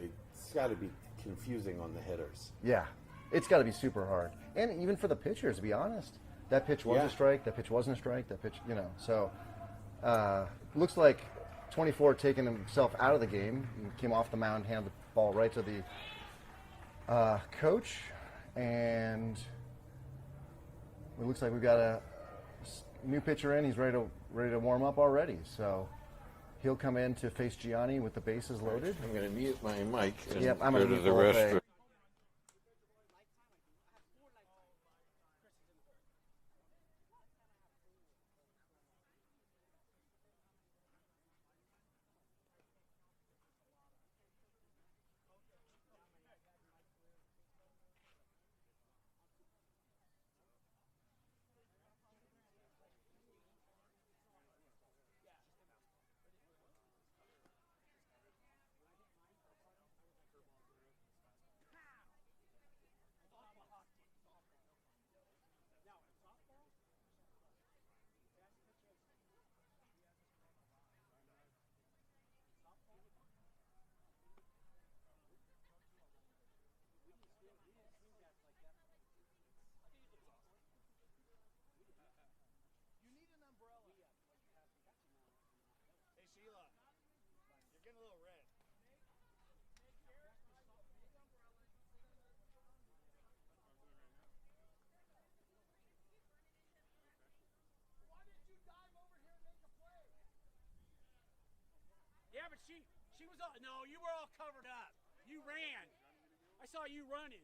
It's got to be confusing on the hitters. Yeah. It's got to be super hard. And even for the pitchers, to be honest. That pitch was a strike. That pitch wasn't a strike. That pitch, So, looks like 24 taking himself out of the game. He came off the mound, handed the ball right to the coach. And it looks like we've got a new pitcher in. He's ready to warm up already. So he'll come in to face Gianni with the bases loaded. I'm going to mute my mic and Yep, I'm go gonna to mute the the whole restroom. thing. Yeah, but she was all, no, you were all covered up. You ran. I saw you running.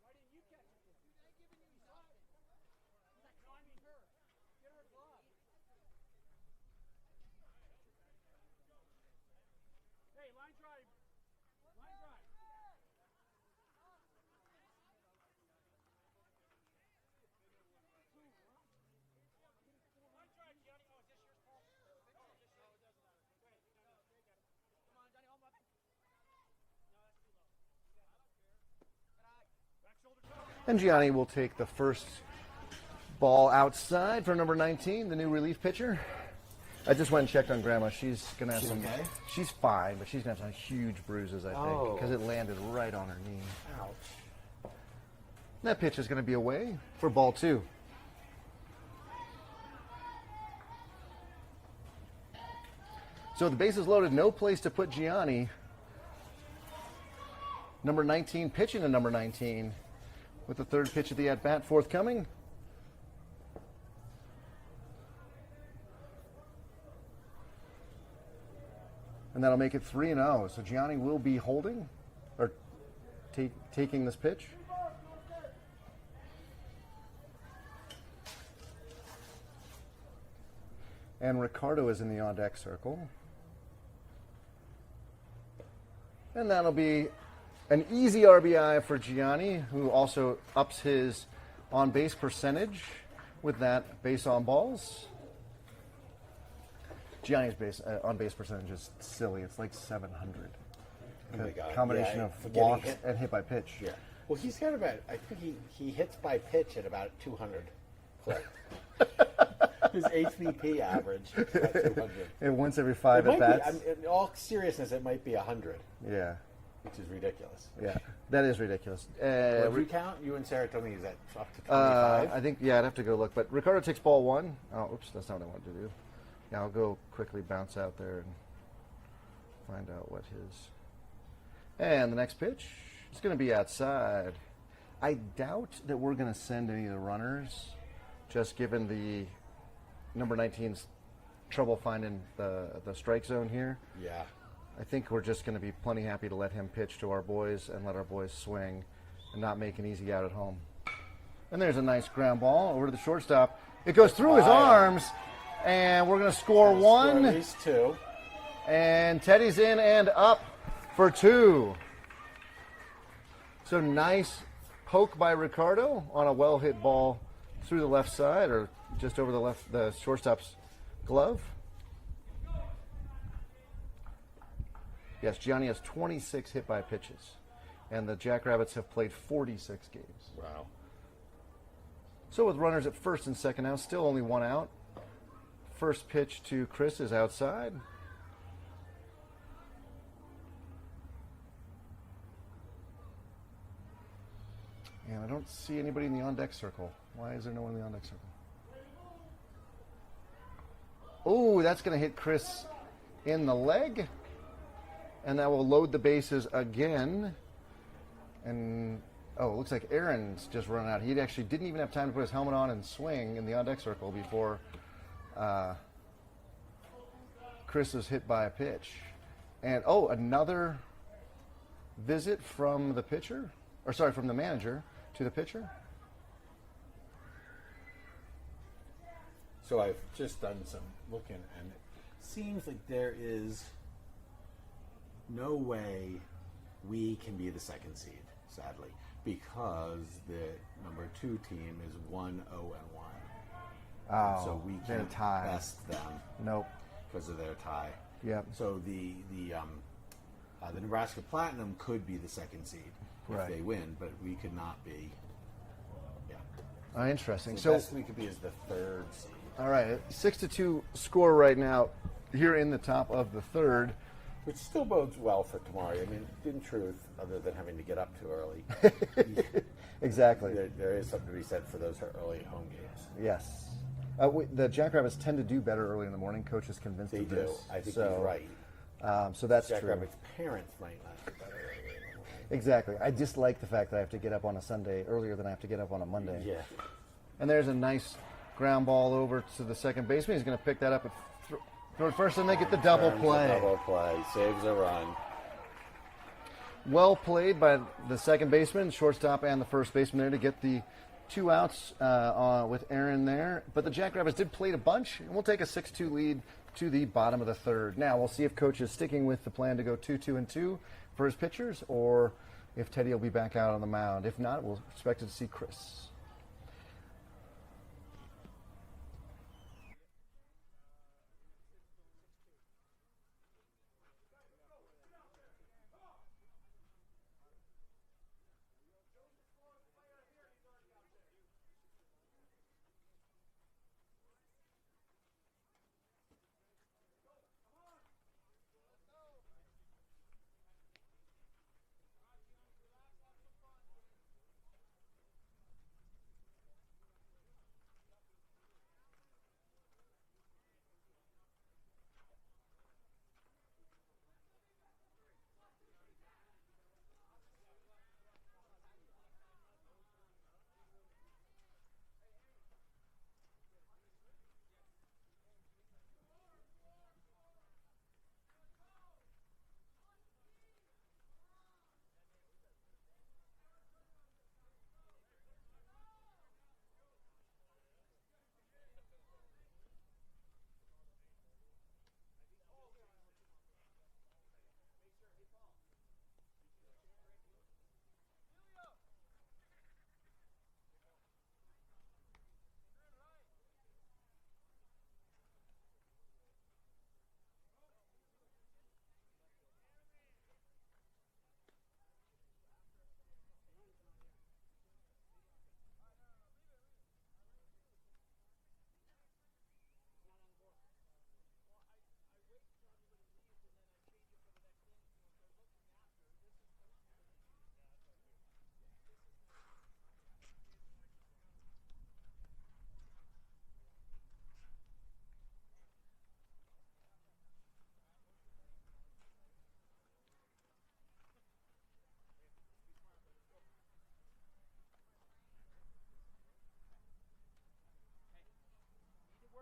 Why didn't you catch it? They giving you shot. No, I mean her. Get her a glove. Hey, line drive. Line drive. And Gianni will take the first Ball outside for number 19, the new relief pitcher. I just went and checked on Grandma. She's gonna have some. okay? She's fine, but she's gonna have some huge bruises, I think, Oh. because it landed right on her knee. Ouch. That pitch is gonna be away for ball 2. So the bases loaded, no place to put Gianni. Number 19 pitching to number 19 with the third pitch of the at-bat forthcoming. And that'll make it 3-0. So Gianni will be holding or taking this pitch. And Ricardo is in the on-deck circle. And that'll be an easy RBI for Gianni, who also ups his on-base percentage with that base on balls. Gianni's on-base percentage is silly. It's like 700. Oh my God. Combination Yeah, of for getting walks hit. and hit by pitch. Yeah. Well, he's got about, I think he hits by pitch at about 200 clip. His HVP average is about 200. And once every It 5 might at bats. be, in all seriousness, it might be 100, Yeah, which is ridiculous. yeah, that is ridiculous. What did you count? You and Sarah told me is that up to 25? I think, yeah, I'd have to go look. But Ricardo takes ball 1. Oh, oops, that's not what I wanted to do. Yeah, I'll go quickly bounce out there and find out what his. And the next pitch is going to be outside. I doubt that we're going to send any of the runners, just given the number 19's trouble finding the strike zone here. Yeah. I think we're just going to be plenty happy to let him pitch to our boys and let our boys swing and not make an easy out at home. And there's a nice ground ball over to the shortstop. It goes through his arms, and we're going to score Score at 1. least 2. And Teddy's in and up for 2. So nice poke by Ricardo on a well-hit ball through the left side, or just over the shortstop's glove. Yes, Gianni has 26 hit by pitches, and the Jackrabbits have played 46 games. Wow. So with runners at first and second now, still only 1 out. First pitch to Chris is outside. And I don't see anybody in the on-deck circle. Why is there no one in the on-deck circle? Oh, that's going to hit Chris in the leg. And that will load the bases again. And, oh, it looks like Aaron's just run out. He actually didn't even have time to put his helmet on and swing in the on-deck circle before Chris was hit by a pitch. And, oh, another visit from the pitcher. Or, sorry, from the manager to the pitcher. So I've just done some looking, and it seems like there is no way we can be the second seed, sadly, because the number 2 team is 1-0-1. Oh, So we they're can't tied. best them Nope. because of their tie. Yep. So the Nebraska Platinum could be the second seed Right. if they win, but we could not be. Yeah. Interesting. The So, best we could be is the 3rd seed. all right, 6-2 score right now here in the top of the 3rd. Which still bodes well for tomorrow. I mean, in truth, other than having to get up too early, Exactly. there is something to be said for those early home games. Yes. The Jackrabbits tend to do better early in the morning. Coach is convinced They of do. this. I think so, he's right. So that's true. Jackrabbits' parents might not do better early in the morning. Exactly. I dislike the fact that I have to get up on a Sunday earlier than I have to get up on a Monday. Yeah. And there's a nice ground ball over to the second baseman. He's going to pick that up at throw it first, and they get the double Turns play. the double play. Saves a run. Well played by the second baseman, shortstop, and the first baseman there to get the 2 outs with Aaron there. But the Jackrabbits did play a bunch, and we'll take a 6-2 lead to the bottom of the 3rd. Now we'll see if Coach is sticking with the plan to go 2-2-2 for his pitchers, or if Teddy will be back out on the mound. If not, we'll expect to see Chris.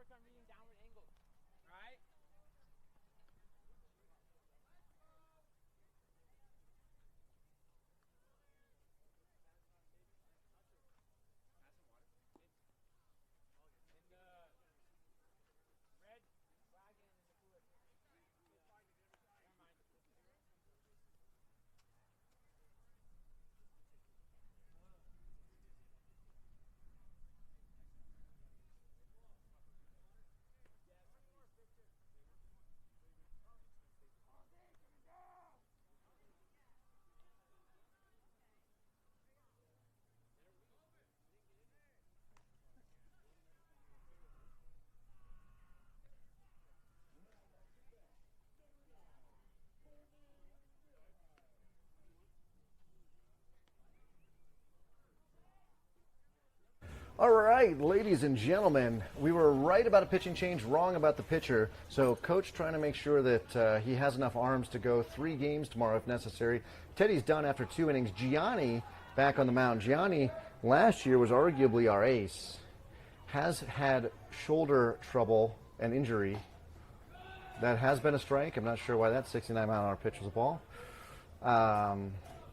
work on reading downward angles. All right? In the red wagon in the cooler. Never mind. All right, ladies and gentlemen, we were right about a pitching change, wrong about the pitcher. So coach trying to make sure that he has enough arms to go 3 games tomorrow if necessary. Teddy's done after 2 innings. Gianni back on the mound. Gianni last year was arguably our ace. Has had shoulder trouble and injury. That has been a strike. I'm not sure why that 69-mile-an-hour pitch was a ball.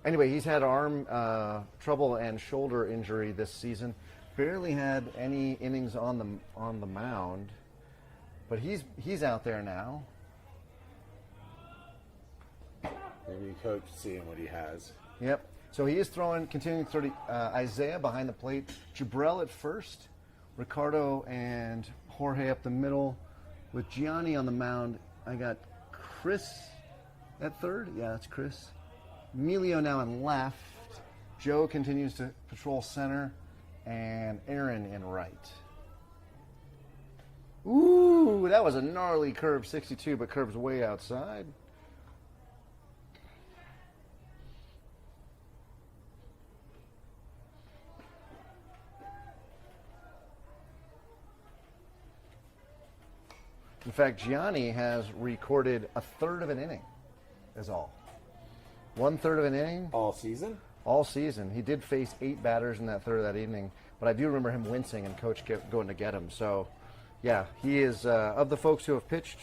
Anyway, he's had arm trouble and shoulder injury this season. Barely had any innings on the mound, but he's out there now. Maybe coach seeing what he has. Yep. So he is continuing 30. Isaiah behind the plate, Jabrell at first, Ricardo and Jorge up the middle, with Gianni on the mound. I got Chris at third. Yeah, that's Chris. Emilio now in left. Joe continues to patrol center. And Aaron in right. Ooh, that was a gnarly curve, 62, but curve's way outside. In fact, Gianni has recorded a third of an inning, is all. 1/3 of an inning. All season? All season. He did face 8 batters in that third of that evening, but I do remember him wincing and coach kept going to get him. So, yeah, he is, of the folks who have pitched,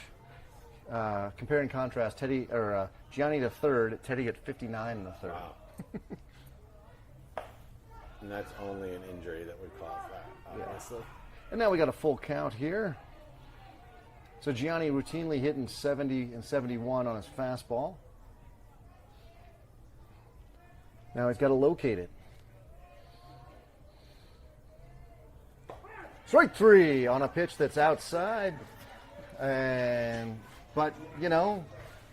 compare and contrast, Gianni to third, Teddy at 59 in the third. Wow. And that's only an injury that would cause that, obviously. And now we got a full count here. So Gianni routinely hitting 70 and 71 on his fastball. Now he's got to locate it. Strike 3 on a pitch that's outside, but you know,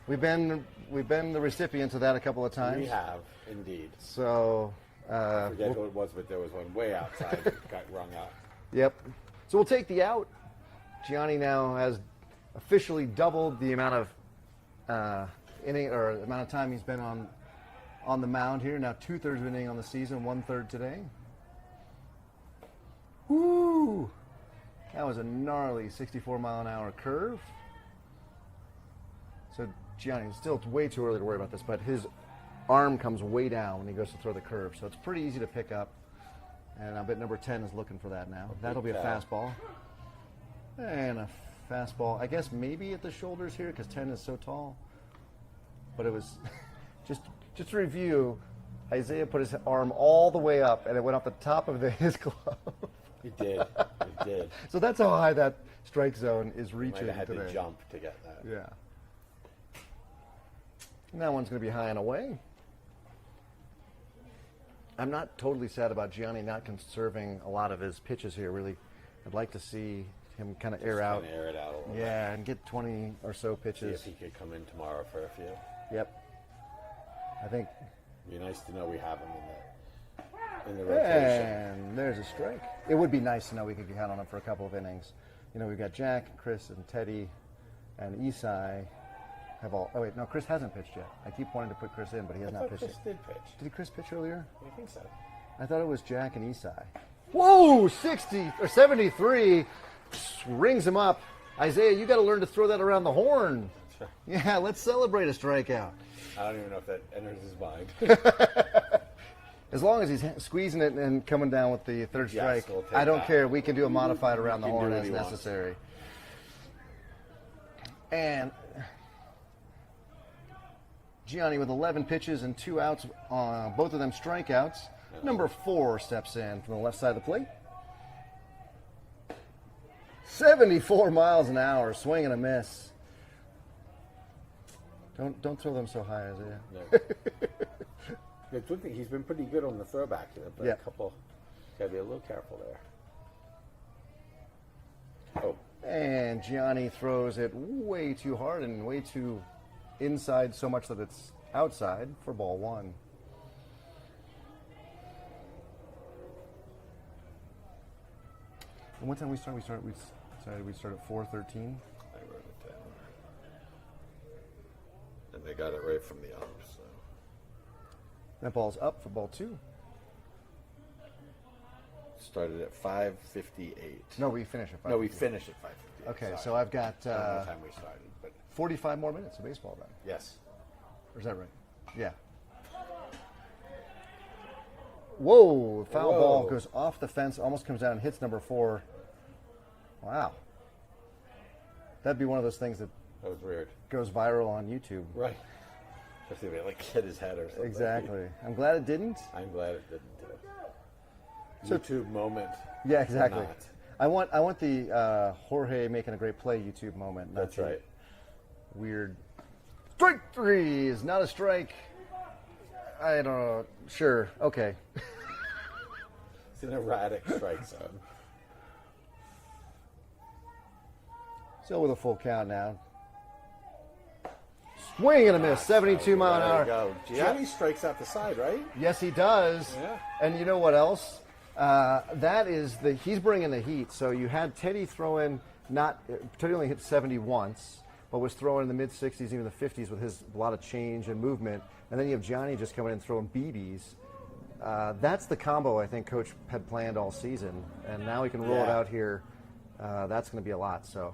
we've been the recipients of that a couple of times. We have indeed. So I forget who it was, but there was one way outside that got rung out. Yep. So we'll take the out. Gianni now has officially doubled the amount of amount of time he's been on the mound here. Now 2/3 of an inning on the season, 1/3 today. Woo! That was a gnarly 64-mile-an-hour curve. So Gianni, still way too early to worry about this, but his arm comes way down when he goes to throw the curve. So it's pretty easy to pick up. And I bet number 10 is looking for that now. That'll be a fastball. And a fastball. I guess maybe at the shoulders here because 10 is so tall. But it was just to review, Isaiah put his arm all the way up and it went off the top of his glove. It did. It did. So that's how high that strike zone is Might reaching have had today. to jump to get that. Yeah. And that one's going to be high and away. I'm not totally sad about Gianni not conserving a lot of his pitches here, really. I'd like to see him kind of air out. Kind of air it out a little bit. Yeah, and get 20 or so See pitches. if he could come in tomorrow for a few. Yep. I think. It'd be nice to know we have him in the rotation. And there's a strike. It would be nice to know we could count on him for a couple of innings. You know, we've got Jack, Chris, and Teddy, and Isai have all. Oh wait, no, Chris hasn't pitched yet. I keep wanting to put Chris in, but he has I not thought pitched Chris yet. did pitch. Did Chris pitch earlier? I think so. I thought it was Jack and Isai. Whoa, 60 or 73 rings him up. Isaiah, you got to learn to throw that around the horn. Sure. Yeah, let's celebrate a strikeout. I don't even know if that enters his mind. As long as he's squeezing it and coming down with the third Yes, strike, we'll take I don't that. care. We can do a modified around the can do horn what as he wants. necessary. And Gianni with 11 pitches and 2 outs, both of them strikeouts. Number 4 steps in from the left side of the plate. 74 miles an hour, swing and a miss. Don't throw them so high, Isaiah. No. It's one thing, he's been pretty good on the throwback here, but Yeah. a couple, gotta be a little careful there. Oh, And Gianni throws it way too hard and way too inside, so much that it's outside for ball 1. And what time we start? We decided we start at 4:13. I wrote it down. And they got it right from the ump, so. That ball's up for ball 2. Started at 5:58. No, we finish at 5. no, we finished at 5:58. Okay, sorry. so I've got I don't know what time we started, but 45 more minutes of baseball then. yes. Or is that right? Yeah. Whoa! Foul Whoa. ball goes off the fence, almost comes down and hits number 4. Wow. That'd be one of those things that That was weird. goes viral on YouTube. Right. Especially if it like hit his head or something. Exactly. I'm glad it didn't. I'm glad it didn't. So- YouTube moment. Yeah, exactly. Not. I want the Jorge making a great play YouTube moment. Not That's the right. Weird. Strike 3 is not a strike. I don't know. Sure. Okay. It's an erratic strike zone. Still with a full count now. Swing and a miss. 72 mile an There hour. you go. Gianni strikes out the side, right? Yes, he does. Yeah. And you know what else? That is he's bringing the heat. So you had Teddy throw in Teddy only hit 70 once, but was throwing in the mid 60s, even the 50s with his a lot of change and movement. And then you have Johnny just coming in throwing BBs. That's the combo I think Coach had planned all season, and now he can roll it Yeah. out here. That's going to be a lot. So.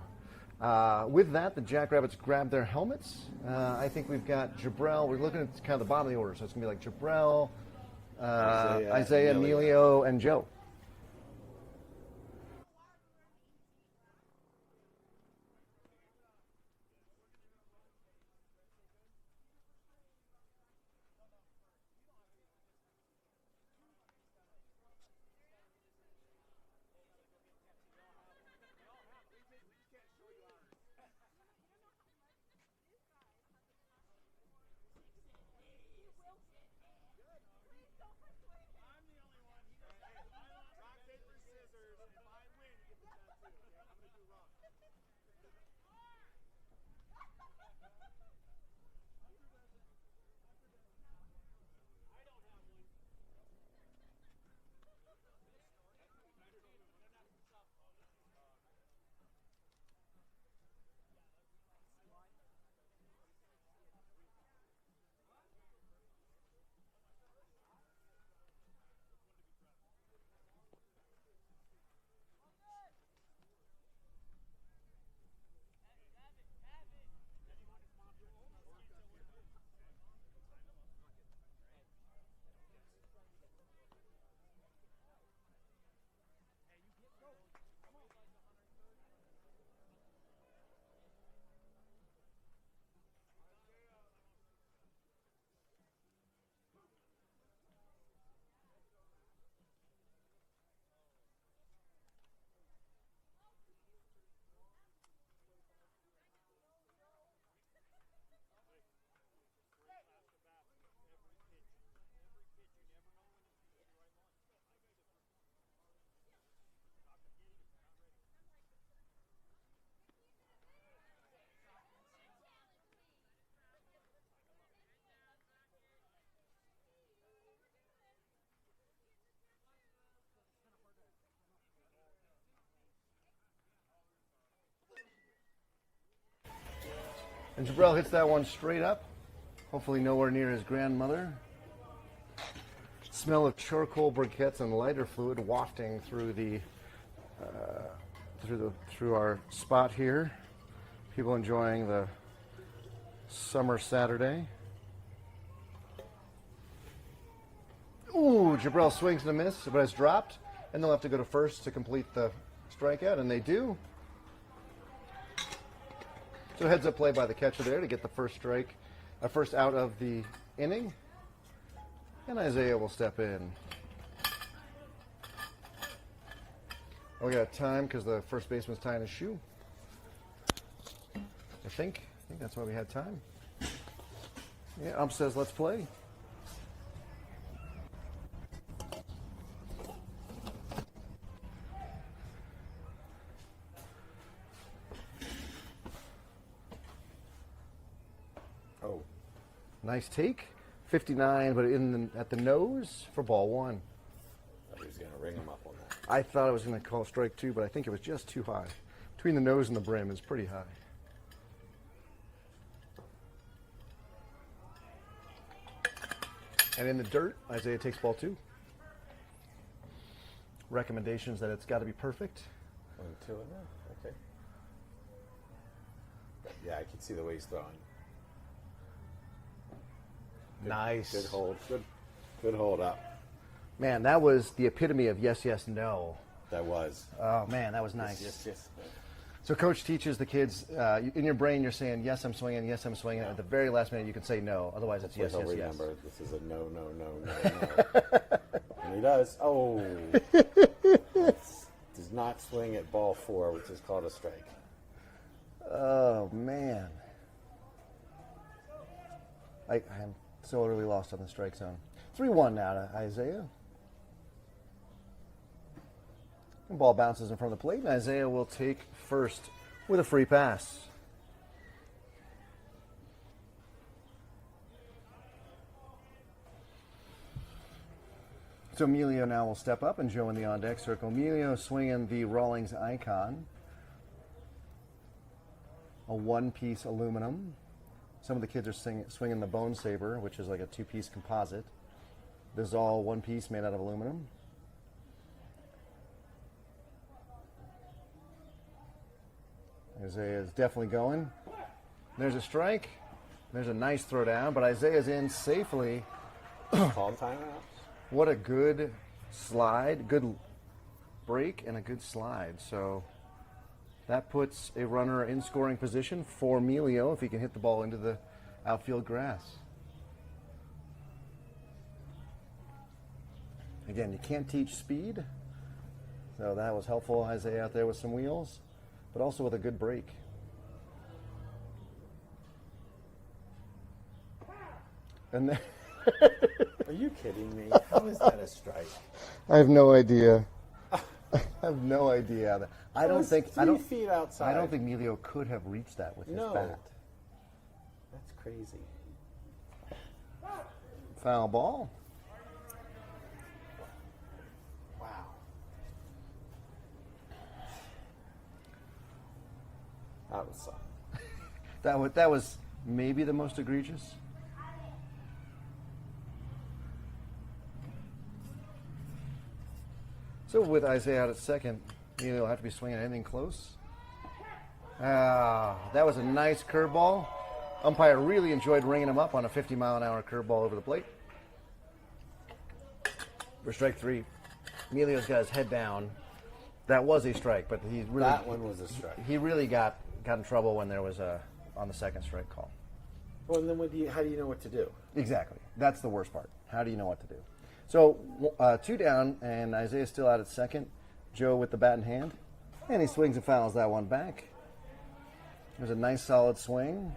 With that, the Jackrabbits grab their helmets. I think we've got Jabrell. We're looking at kind of the bottom of the order, so it's going to be like Jabrell, Isaiah, Emilio, and Joe. And Jabrell hits that one straight up. Hopefully nowhere near his grandmother. Smell of charcoal briquettes and lighter fluid wafting through through our spot here. People enjoying the summer Saturday. Ooh, Ooh, Jabril swings and a miss, but it's dropped. And they'll have to go to first to complete the strikeout, and they do. So heads up play by the catcher there to get the first strike, first out of the inning. And Isaiah will step in. Oh, we got time because the first baseman's tying his shoe. I think that's why we had time. Yeah, ump says let's play. Oh, Nice take. 59, but at the nose for ball one. I thought he was going to ring him up on that. I thought I was going to call strike two, but I think it was just too high. Between the nose and the brim is pretty high. And in the dirt, Isaiah takes ball two. Recommendations that it's got to be perfect. 1, 2 in there. Okay. Yeah, I can see the way he's throwing. Nice. Good hold. Good hold up. Man, that was the epitome of yes, yes, no. That was. Oh, man, that was nice. Yes. So coach teaches the kids, in your brain you're saying, yes, I'm swinging, yes, I'm swinging. At the very last minute you can say no. Otherwise it's yes, yes, yes. Remember, this is a no. And he does. Oh. Does not swing at ball 4, which is called a strike. Oh, man. I'm so utterly lost on the strike zone. 3-1 now to Isaiah. The ball bounces in front of the plate, and Isaiah will take first with a free pass. So Emilio now will step up, and Joe in the on-deck circle. Emilio swinging the Rawlings Icon. A one-piece aluminum. Some of the kids are swinging the Bone Saber, which is like a two-piece composite. This is all one piece made out of aluminum. Isaiah is definitely going. There's a strike. There's a nice throw down, but Isaiah's in safely. Called timeout. What a good slide, good break, and a good slide. So that puts a runner in scoring position for Emilio if he can hit the ball into the outfield grass. Again, you can't teach speed, so that was helpful. Isaiah out there with some wheels, but also with a good break. And then Are you kidding me? How is that a strike? I have no idea. I have no idea. I don't think 3 feet outside. I don't think Emilio could have reached that with his No. bat. That's crazy. Foul ball. Wow. That was something. That was maybe the most egregious. So with Isaiah out at second, Emilio will have to be swinging anything close. That was a nice curveball. Umpire really enjoyed ringing him up on a 50-mile-an-hour curveball over the plate. For strike 3, Emilio's got his head down. That was a strike, but That one was a strike. He really got in trouble when there was on the second strike call. Well, and then how do you know what to do? Exactly. That's the worst part. How do you know what to do? So 2 down, and Isaiah's still out at second. Joe with the bat in hand, and he swings and fouls that one back. There's a nice solid swing.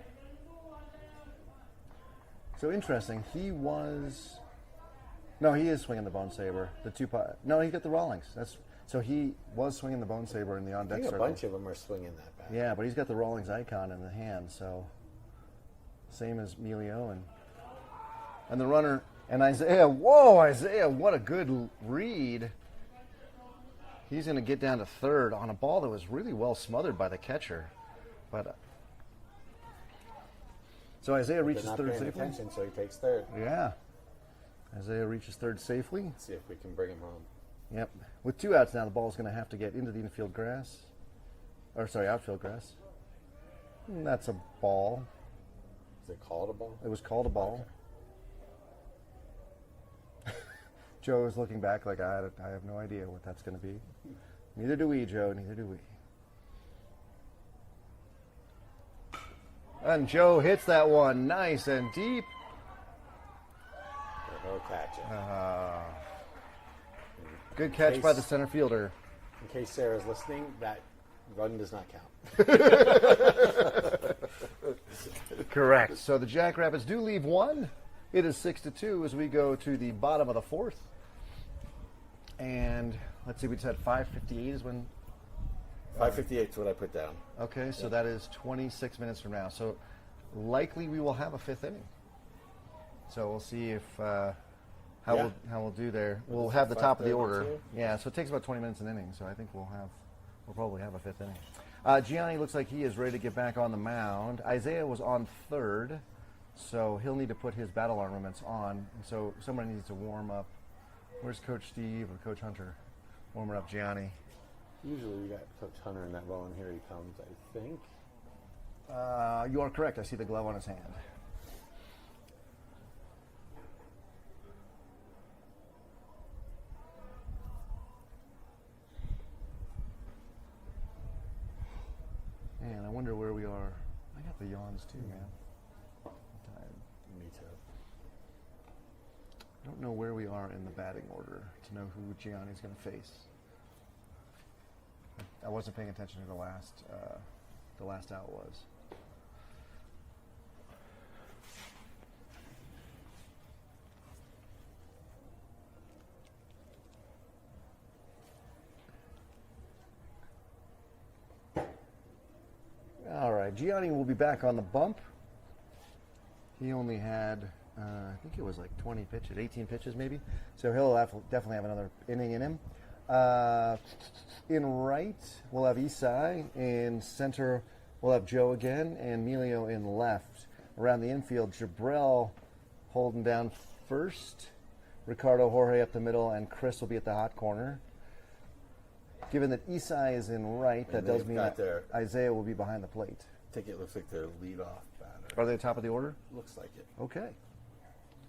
So interesting. He is swinging the Bone Saber. No, he got the Rawlings. So he was swinging the Bone Saber in the I on-deck think a circle. bunch of them are swinging that bat. Yeah, but he's got the Rawlings icon in the hand, so same as Emilio and the runner and Isaiah. Whoa, Isaiah! What a good read. He's going to get down to third on a ball that was really well smothered by the catcher, but so Isaiah reaches They're not third paying safely. attention, so he takes third. Yeah, Isaiah reaches third safely. Let's see if we can bring him home. Yep. With 2 outs now, the ball's going to have to get into the outfield grass. Outfield grass. And that's a ball. Is it called a ball? It was called a ball. Joe is looking back like, I have no idea what that's going to be. Neither do we, Joe. Neither do we. And Joe hits that one nice and deep. He'll catch it. Good catch by the center fielder. In case Sarah's listening, that run does not count. Correct. So the Jackrabbits do leave one. It is 6-2 as we go to the bottom of the fourth. And let's see, we said 5:58 is when. 5:58 is what I put down. Okay, so that is 26 minutes from now. So likely we will have a fifth inning. So we'll see if how we'll do there. We'll have the top of the order. 5:32? Yeah, so it takes about 20 minutes an inning. So I think we'll probably have a fifth inning. Gianni looks like he is ready to get back on the mound. Isaiah was on third, so he'll need to put his battle armaments on. And so somebody needs to warm up. Where's Coach Steve or Coach Hunter? Warming up Gianni. Usually we got Coach Hunter in that role, and here he comes, I think. You are correct. I see the glove on his hand. Man, I wonder where we are. I got the yawns too, man. I'm tired. Me too. I don't know where we are in the batting order to know who Gianni's going to face. I wasn't paying attention to the last out was. All right, Gianni will be back on the bump. He only had, I think it was like 20 pitches, 18 pitches maybe. So he'll definitely have another inning in him. In right, we'll have Isai. In center, we'll have Joe again, and Emilio in left. Around the infield, Jabril holding down first. Ricardo Jorge up the middle, and Chris will be at the hot corner. Given that Isai is in right, that does mean that Isaiah will be behind the plate. I think it looks like their leadoff batter. Are they top of the order? Looks like it. Okay.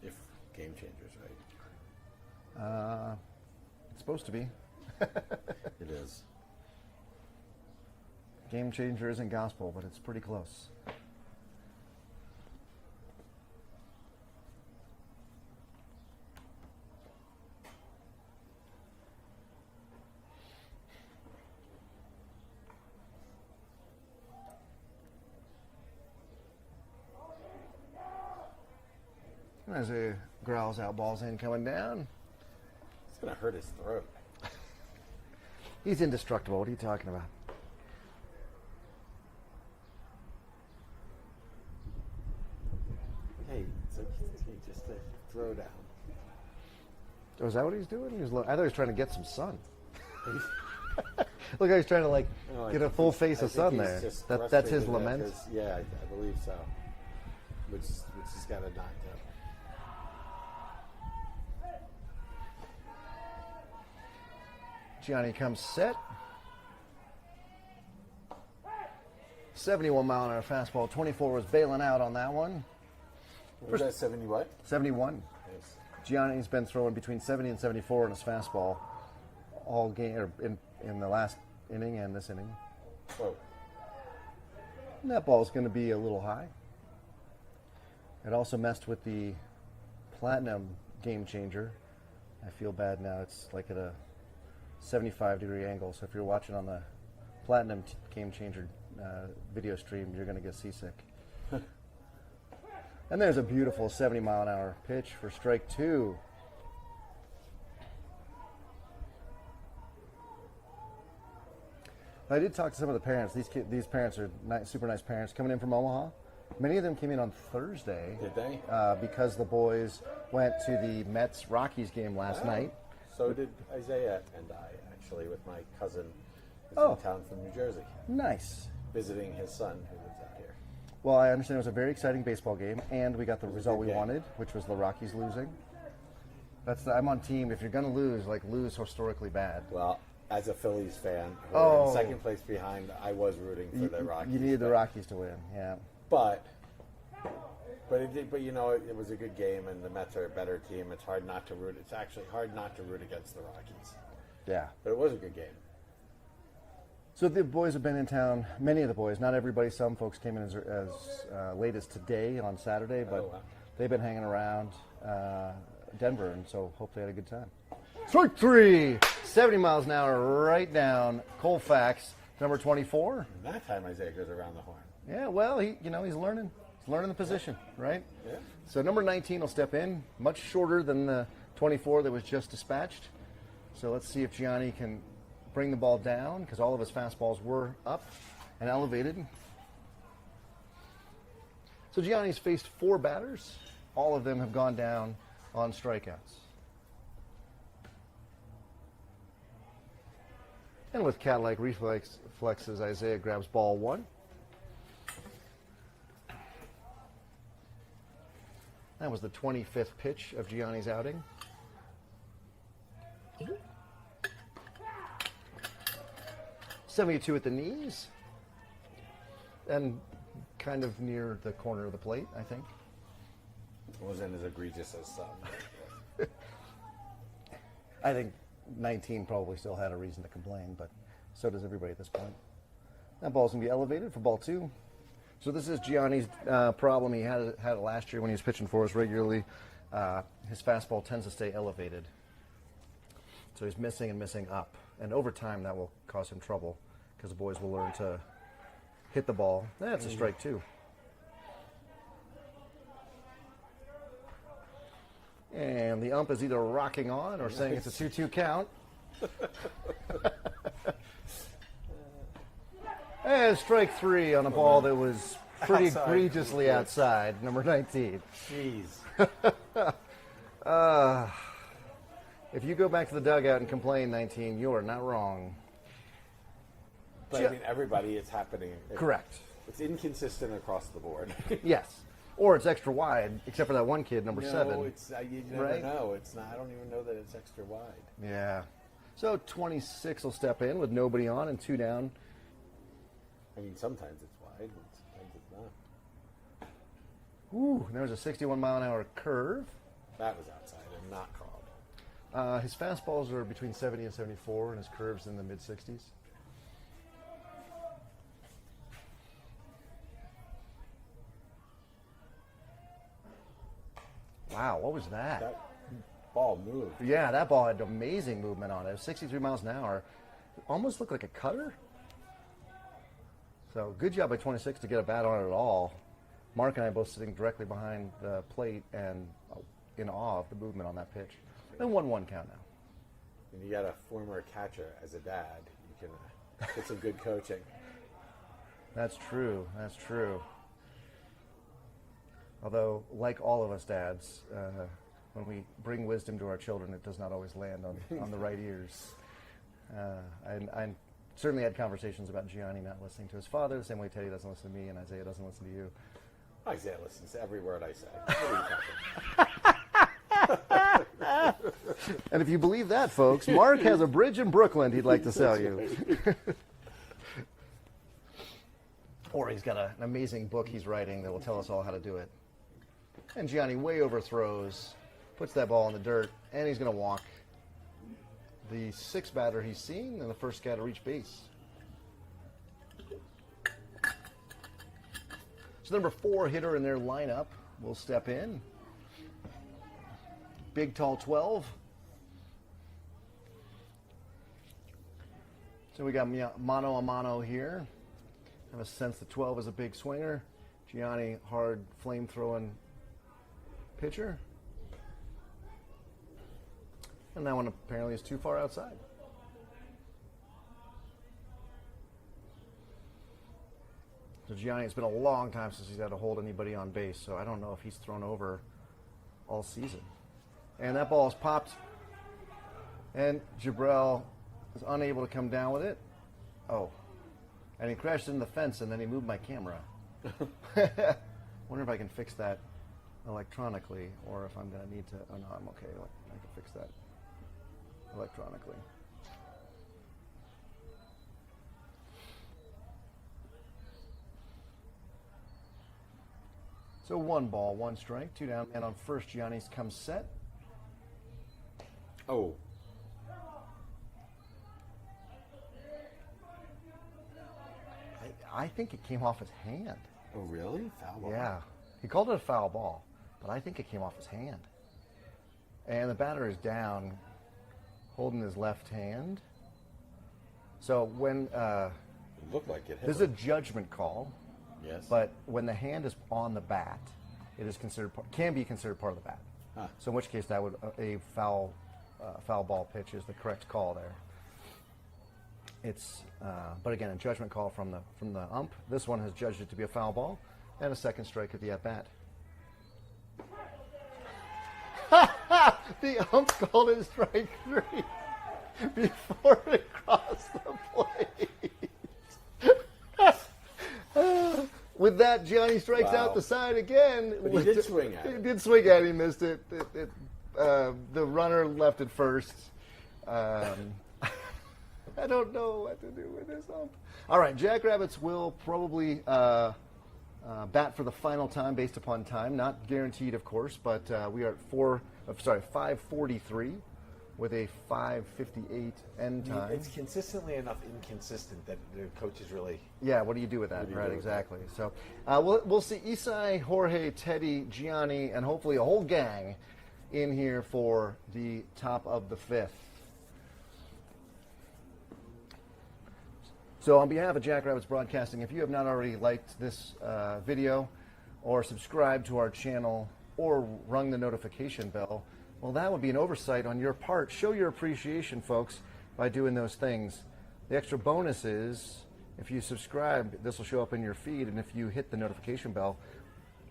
If Game Changer's right. It's supposed to be. It is. Game Changer isn't gospel, but it's pretty close. As he growls out, balls in, coming down. It's going to hurt his throat. He's indestructible. What are you talking about? Hey, it's okay, just a throw down. Oh, is that what he's doing? I thought he was trying to get some sun. Look how he's trying to get a full face of sun there. That's his lament. Yeah, I believe so. Which he's got to knock down. Gianni comes set. 71 mile an hour fastball. 24 was bailing out on that one. Was that 70 what? 71. Nice. Gianni's been throwing between 70 and 74 on his fastball all game, or in the last inning and this inning. Whoa. And that ball's going to be a little high. It also messed with the Platinum Game Changer. I feel bad now. It's like at a 75-degree angle. So if you're watching on the Platinum Game Changer video stream, you're going to get seasick. And there's a beautiful 70 mile an hour pitch for strike two. I did talk to some of the parents. These parents are super nice parents coming in from Omaha. Many of them came in on Thursday. Did they? Because the boys went to the Mets-Rockies game last night. So did Isaiah and I, actually, with my cousin who's in town from New Jersey. Nice. Visiting his son who lives out here. Well, I understand it was a very exciting baseball game, and we got the result we wanted, which was the Rockies losing. I'm on team. If you're going to lose, lose historically bad. Well, as a Phillies fan, who were in second place behind, I was rooting for the Rockies. You needed the Rockies to win, yeah. But But it did. But you know, it was a good game, and the Mets are a better team. It's hard not to root. It's actually hard not to root against the Rockies. Yeah. But it was a good game. So the boys have been in town. Many of the boys, not everybody. Some folks came in as late as today on Saturday, but Oh, wow. they've been hanging around Denver, and so hope they had a good time. Strike three, 70 miles an hour, right down Colfax, number 24. And that time Isaiah goes around the horn. Yeah, well, he's learning. He's learning the position, right? Yeah. So number 19 will step in, much shorter than the 24 that was just dispatched. So let's see if Gianni can bring the ball down, because all of his fastballs were up and elevated. So Gianni's faced 4 batters. All of them have gone down on strikeouts. And with cat-like reflexes, Isaiah grabs ball 1. That was the 25th pitch of Gianni's outing. .72 at the knees, and kind of near the corner of the plate, I think. It wasn't as egregious as some. I think 19 probably still had a reason to complain, but so does everybody at this point. That ball's going to be elevated for ball 2. So this is Gianni's problem. He had it last year when he was pitching for us regularly. His fastball tends to stay elevated. So he's missing and missing up. And over time, that will cause him trouble, because the boys will learn to hit the ball. That's a strike 2. And the ump is either rocking on or saying it's a 2-2 count. And strike 3 on a ball that was pretty Outside. egregiously outside, number 19. Jeez. If you go back to the dugout and complain, 19, you are not wrong. But I mean, everybody, it's happening. Correct. It's inconsistent across the board. Yes. Or it's extra wide, except for that one kid, number 7. No, it's you never Right? know. It's not. I don't even know that it's extra wide. Yeah. So 26 will step in with nobody on and 2 down. I mean, sometimes it's wide, and sometimes it's not. Ooh, there was a 61-mile-an-hour curve. That was outside and not called. His fastballs are between 70 and 74, and his curves in the mid-60s. Wow, what was that? That ball moved. Yeah, that ball had amazing movement on it. It was 63 miles an hour. It almost looked like a cutter. So good job by 26 to get a bat on it at all. Mark and I both sitting directly behind the plate and in awe of the movement on that pitch. And 1-1 count now. And you got a former catcher as a dad. You can get some good coaching. That's true. That's true. Although, like all of us dads, when we bring wisdom to our children, it does not always land on the right ears. I certainly had conversations about Gianni not listening to his father, the same way Teddy doesn't listen to me and Isaiah doesn't listen to you. Isaiah listens to every word I say. What are you talking? And if you believe that, folks, Mark has a bridge in Brooklyn he'd like to sell you. Or he's got an amazing book he's writing that will tell us all how to do it. And Gianni way overthrows, puts that ball in the dirt, and he's going to walk the 6th batter he's seen and the first guy to reach base. So number 4 hitter in their lineup will step in. Big, tall 12. So we got mano a mano here. I have a sense that 12 is a big swinger. Gianni, hard, flame-throwing pitcher. And that one apparently is too far outside. So Gianni, it's been a long time since he's had to hold anybody on base, so I don't know if he's thrown over all season. And that ball is popped, and Jabril is unable to come down with it. Oh, and he crashed into the fence, and then he moved my camera. Wonder if I can fix that electronically, or if I'm going to need to. Oh no, I'm okay. I can fix that electronically. So 1 ball, 1 strike, 2 down, and on first, Giannis comes set. Oh, I think it came off his hand. oh, really? Foul ball? Yeah. He called it a foul ball, but I think it came off his hand. And the batter is down, holding his left hand. So when It looked like it hit there's a him. judgment call, Yes. but when the hand is on the bat, it is considered can be considered part of the bat. Huh. So in which case that would a foul ball pitch is the correct call there. It's but again a judgment call from the ump. This one has judged it to be a foul ball and a second strike at the at bat. The ump called it strike 3 before it crossed the plate. With that, Gianni strikes Wow. out the side again. But he did swing at He it. did swing at it. He missed it. The runner left it first. I don't know what to do with this ump. All right, Jackrabbits will probably bat for the final time based upon time. Not guaranteed, of course, but we are at 5:43 with a 5:58 end I mean, time. it's consistently enough inconsistent that the coaches really. Yeah, what do you do with that? What do you Right, do with exactly. So we'll see Isai, Jorge, Teddy, Gianni, and hopefully a whole gang in here for the top of the 5th. So on behalf of Jackrabbits Broadcasting, if you have not already liked this video or subscribed to our channel or rung the notification bell, well, that would be an oversight on your part. Show your appreciation, folks, by doing those things. The extra bonus is if you subscribe, this will show up in your feed, and if you hit the notification bell,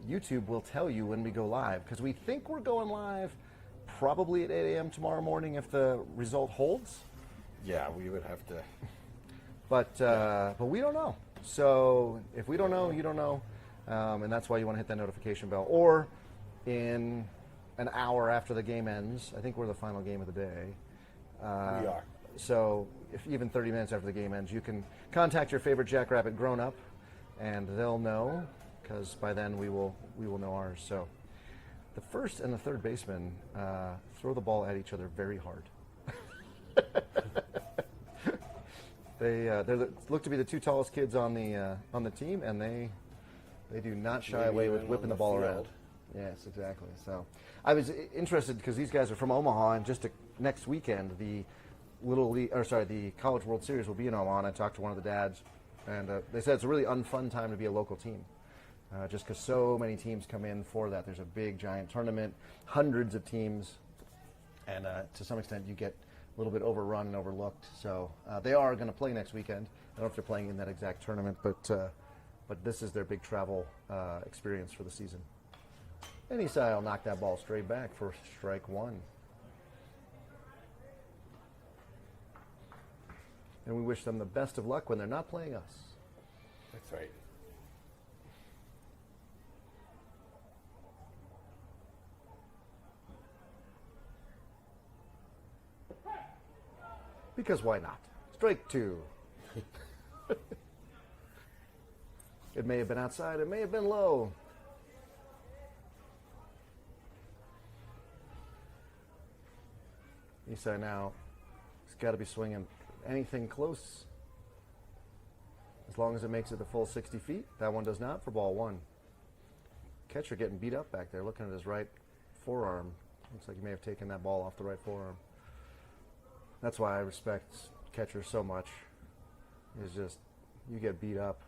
YouTube will tell you when we go live, because we think we're going live probably at 8 a.m. tomorrow morning if the result holds. Yeah, we would have to. But we don't know. So if we don't know, you don't know, and that's why you want to hit that notification bell. Or in an hour after the game ends, I think we're the final game of the day. We are. So if even 30 minutes after the game ends, you can contact your favorite Jackrabbit grown-up, and they'll know, because by then we will know ours. So the first and the third baseman throw the ball at each other very hard. They look to be the 2 tallest kids on the team, and they do not shy Maybe away with even whipping on the the ball field. around. Yes, exactly. So I was interested because these guys are from Omaha, and just next weekend the the College World Series will be in Omaha. And I talked to one of the dads, and they said it's a really unfun time to be a local team, just because so many teams come in for that. There's a big giant tournament, hundreds of teams, and to some extent you get a little bit overrun and overlooked. So they are going to play next weekend. I don't know if they're playing in that exact tournament, but this is their big travel experience for the season. And Isai will knock that ball straight back for strike 1. And we wish them the best of luck when they're not playing us. That's right. Because why not? Strike 2. It may have been outside, it may have been low. Isai now has got to be swinging anything close. As long as it makes it the full 60 feet. That one does not for ball 1. Catcher getting beat up back there, looking at his right forearm. Looks like he may have taken that ball off the right forearm. That's why I respect catchers so much. Is just, you get beat up.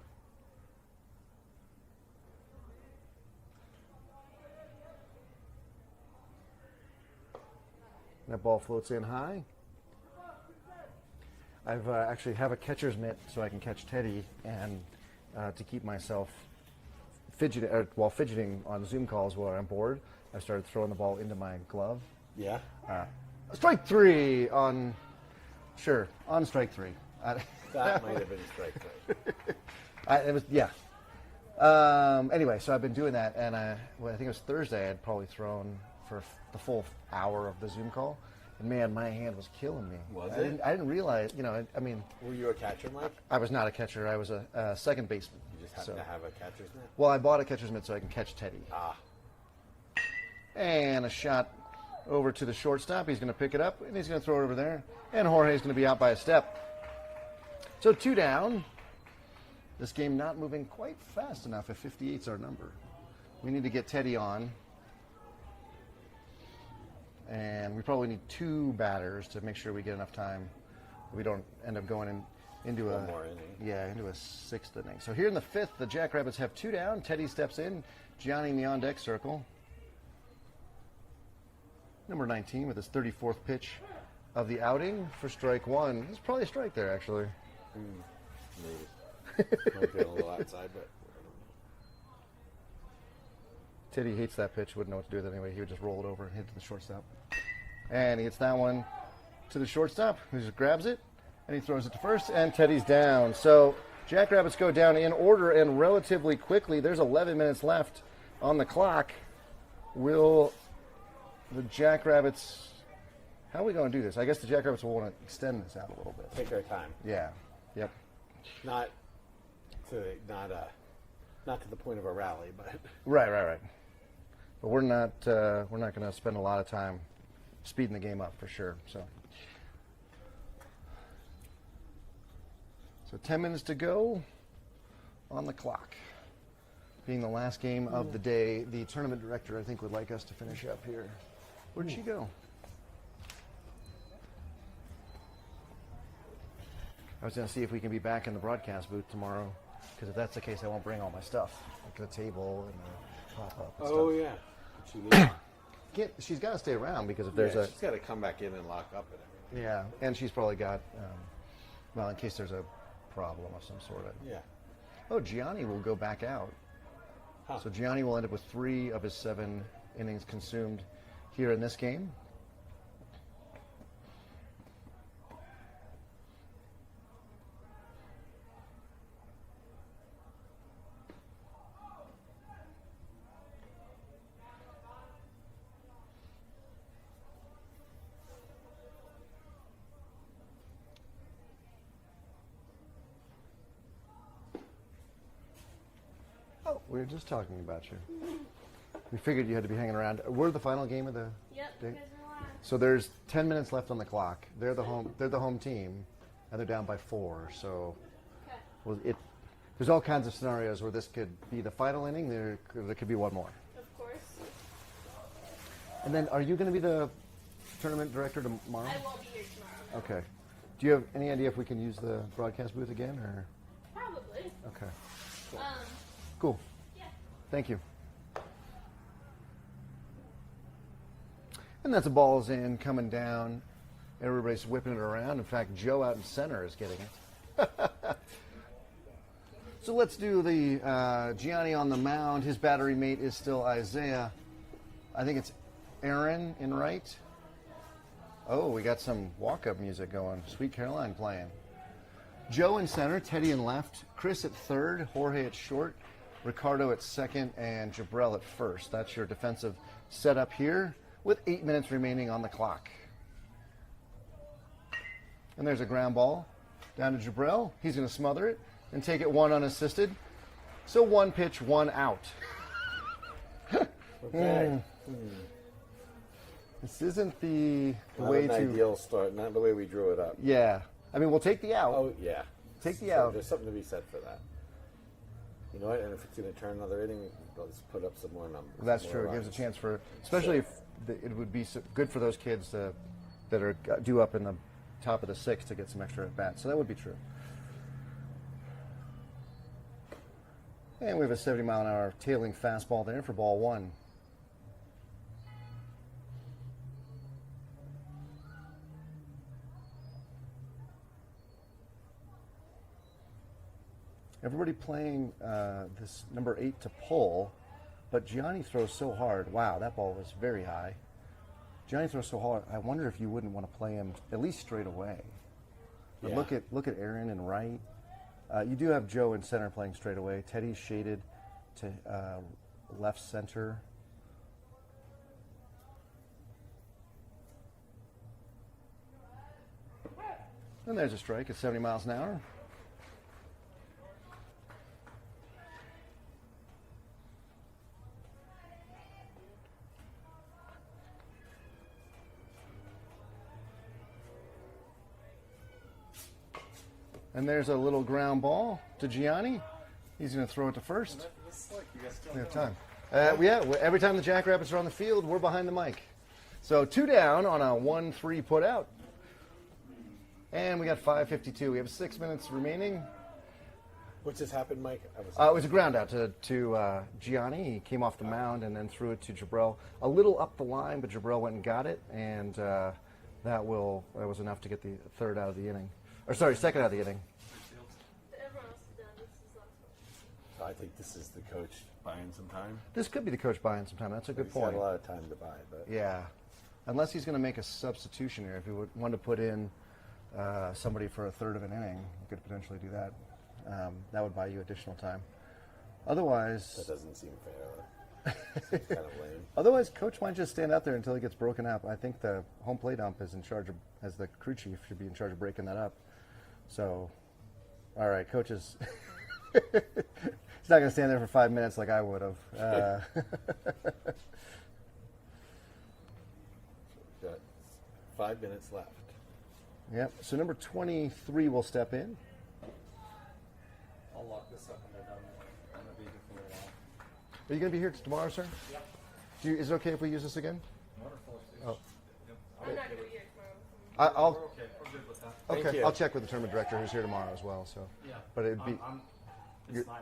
That ball floats in high. I've actually have a catcher's mitt so I can catch Teddy, and to keep myself while fidgeting on Zoom calls while I'm bored, I started throwing the ball into my glove. Yeah. Strike 3 on strike 3. That might have been strike 3. It was, yeah. Anyway, so I've been doing that, and I think it was Thursday. I had probably thrown for the full hour of the Zoom call, and man, my hand was killing me. Was I didn't realize, I mean, Were you a catcher, Mike? I was not a catcher. I was a second baseman. You just happen to have a catcher's mitt? Well, I bought a catcher's mitt so I can catch Teddy. Ah. And a shot over to the shortstop. He's going to pick it up, and he's going to throw it over there. And Jorge's going to be out by a step. So 2 down. This game not moving quite fast enough if 58's our number. We need to get Teddy on. And we probably need 2 batters to make sure we get enough time. We don't end up going into One more inning. Yeah, into a 6th inning. So here in the 5th, the Jackrabbits have 2 down. Teddy steps in. Gianni in the on-deck circle. Number 19 with his 34th pitch of the outing for strike 1. There's probably a strike there, actually. Maybe. Might be a little outside, but Teddy hates that pitch. Wouldn't know what to do with it anyway. He would just roll it over and hit to the shortstop. And he hits that one to the shortstop, who just grabs it, and he throws it to first, and Teddy's down. So Jackrabbits go down in order and relatively quickly. There's 11 minutes left on the clock. Will the Jackrabbits... How are we going to do this? I guess the Jackrabbits will want to extend this out a little bit. take our time. Yeah. Yep. Not to the point of a rally, but Right. But we're not going to spend a lot of time speeding the game up for sure. So 10 minutes to go on the clock. Being the last game of the day, the tournament director, I think, would like us to finish up here. Where'd she go? I was going to see if we can be back in the broadcast booth tomorrow, because if that's the case, I won't bring all my stuff, like the table and the pop-up and oh stuff. yeah, she leaves. She's got to stay around, because if there's She's got to come back in and lock up and everything. Yeah, and she's probably got, in case there's a problem of some sort. Yeah. Oh, Gianni will go back out. Huh. So Gianni will end up with 3 of his 7 innings consumed here in this game. Oh, we were just talking about you. We figured you had to be hanging around. We're the final game of the Yep, day. you guys are last. So there's 10 minutes left on the clock. They're the home team, and they're down by 4. So Okay, there's all kinds of scenarios where this could be the final inning. There could be one more. of course. And then, are you going to be the tournament director tomorrow? I won't be here tomorrow. Okay. Do you have any idea if we can use the broadcast booth again, or? Probably. Okay. Um, Cool. yeah. Thank you. And that's a balls in, coming down. Everybody's whipping it around. In fact, Joe out in center is getting it. So let's do the Gianni on the mound. His battery mate is still Isaiah. I think it's Aaron in right. Oh, we got some walk-up music going. Sweet Caroline playing. Joe in center, Teddy in left, Chris at third, Jorge at short, Ricardo at second, and Jabrell at first. That's your defensive setup here with 8 minutes remaining on the clock. And there's a ground ball down to Jabrell. He's going to smother it and take it 1 unassisted. So 1 pitch, 1 out. Okay. This isn't the Not way an to... ideal start. Not the way we drew it up. Yeah. I mean, we'll take the out. Oh yeah. Take the So out. There's something to be said for that. You know what? And if it's going to turn another inning, let's put up some more numbers. That's more true. It gives a runs. chance for, especially if it would be good for those kids that are due up in the top of the 6th to get some extra at bats. So that would be true. And we have a 70-mile-an-hour tailing fastball there for ball 1. Everybody playing this number 8 to pull, but Gianni throws so hard. Wow, that ball was very high. Gianni throws so hard. I wonder if you wouldn't want to play him at least straight away. But Yeah. look at Aaron in right. You do have Joe in center playing straight away. Teddy's shaded to left center. And there's a strike at 70 miles an hour. And there's a little ground ball to Gianni. He's going to throw it to first. We have time. Every time the Jackrabbits are on the field, we're behind the mic. So 2 down on a 1-3 put out. And we got 5:52. We have 6 minutes remaining. What just happened, Mike? It was a ground out to Gianni. He came off the mound and then threw it to Jabril. A little up the line, but Jabril went and got it, and that was enough to get the second out of the inning. Everyone else is done. This is last one. So I think this is the coach buying some time. This could be the coach buying some time. That's a good He's point. had a lot of time to buy, but Yeah, unless he's going to make a substitution here. If he would want to put in somebody for a third of an inning, he could potentially do that. That would buy you additional time. Otherwise, that doesn't seem fair. Seems kind of lame. Otherwise, coach might just stand out there until he gets broken up. I think the home plate ump is in charge of, as the crew chief, should be in charge of breaking that up. So, all right, coach is. He's not going to stand there for 5 minutes like I would have. We've got 5 minutes left. Yep. So number 23 will step in. I'll lock this up when they're done. I'm going to be here for a while. Are you going to be here tomorrow, sir? Yeah. Is it okay if we use this again? Wonderful. Oh. I'm not going to be here tomorrow. I'll. We're okay. We're good with that. Thank Okay, you. I'll check with the tournament director who's here tomorrow as well. So, Yeah. but it'd be. It's my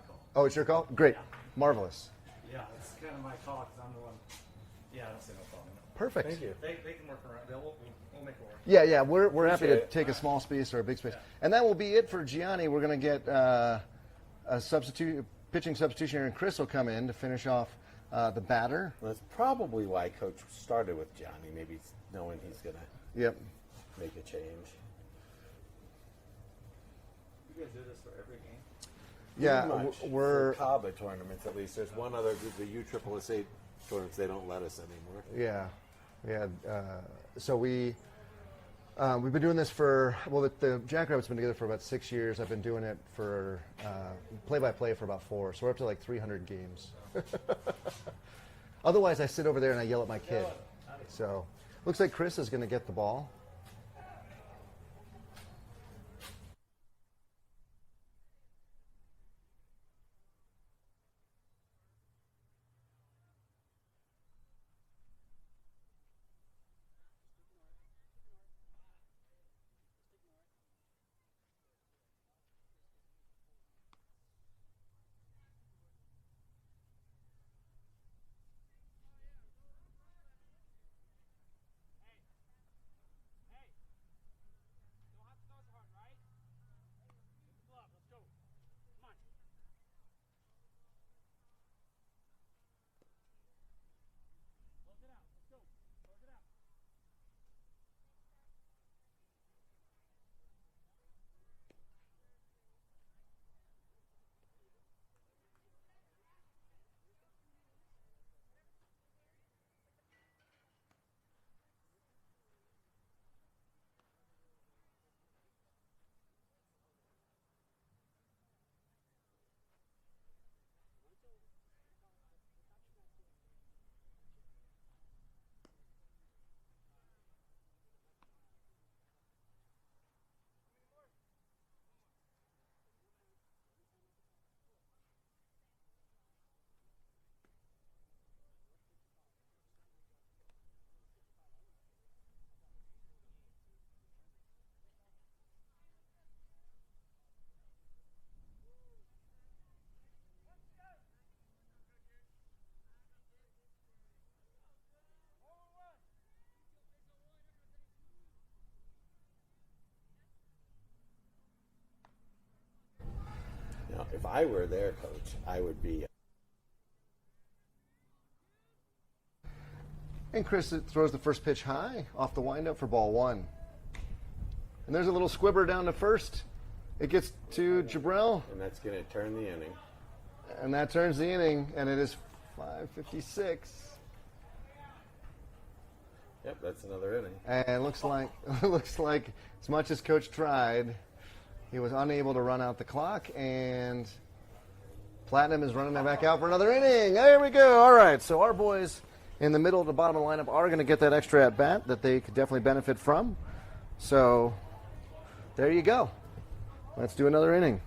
call. Oh, it's your call. Great, Yeah. marvelous, Yeah, it's kind of my call because I'm the one. Yeah, I don't see no problem. perfect. Thank you. They can work around. We'll make it work. Yeah, we're happy to Appreciate it. take a small space or a big space, and that will be it for Gianni. We're going to get a pitching substitution, and Chris will come in to finish off the batter. Well, that's probably why Coach started with Johnny, maybe knowing he's going to Yep. make a change. You guys do this for every game? Yeah, Pretty much. we're For CABA tournaments, at least. There's one other, the USSSA tournaments, they don't let us anymore. So we've been doing this for the Jackrabbits been together for about 6 years. I've been doing it for play-by-play for about 4, so we're up to like 300 games. Otherwise, I sit over there and I yell at my kid. So looks like Chris is going to get the ball. Don't have to throw so hard, right? Shoot the glove. Let's go. Come on. Close it out. Let's go. Close it out. You know, if I were their coach, I would be. And Chris throws the first pitch high off the windup for ball 1. And there's a little squibber down to first. It gets to Jabril, And that's going to turn the inning. and that turns the inning, and it is 5:56. Yep, that's another inning. And it looks like as much as Coach tried, he was unable to run out the clock, and Platinum is running that back out for another inning. There we go. All right, so our boys in the middle of the bottom of the lineup are going to get that extra at bat that they could definitely benefit from. So there you go. Let's do another inning.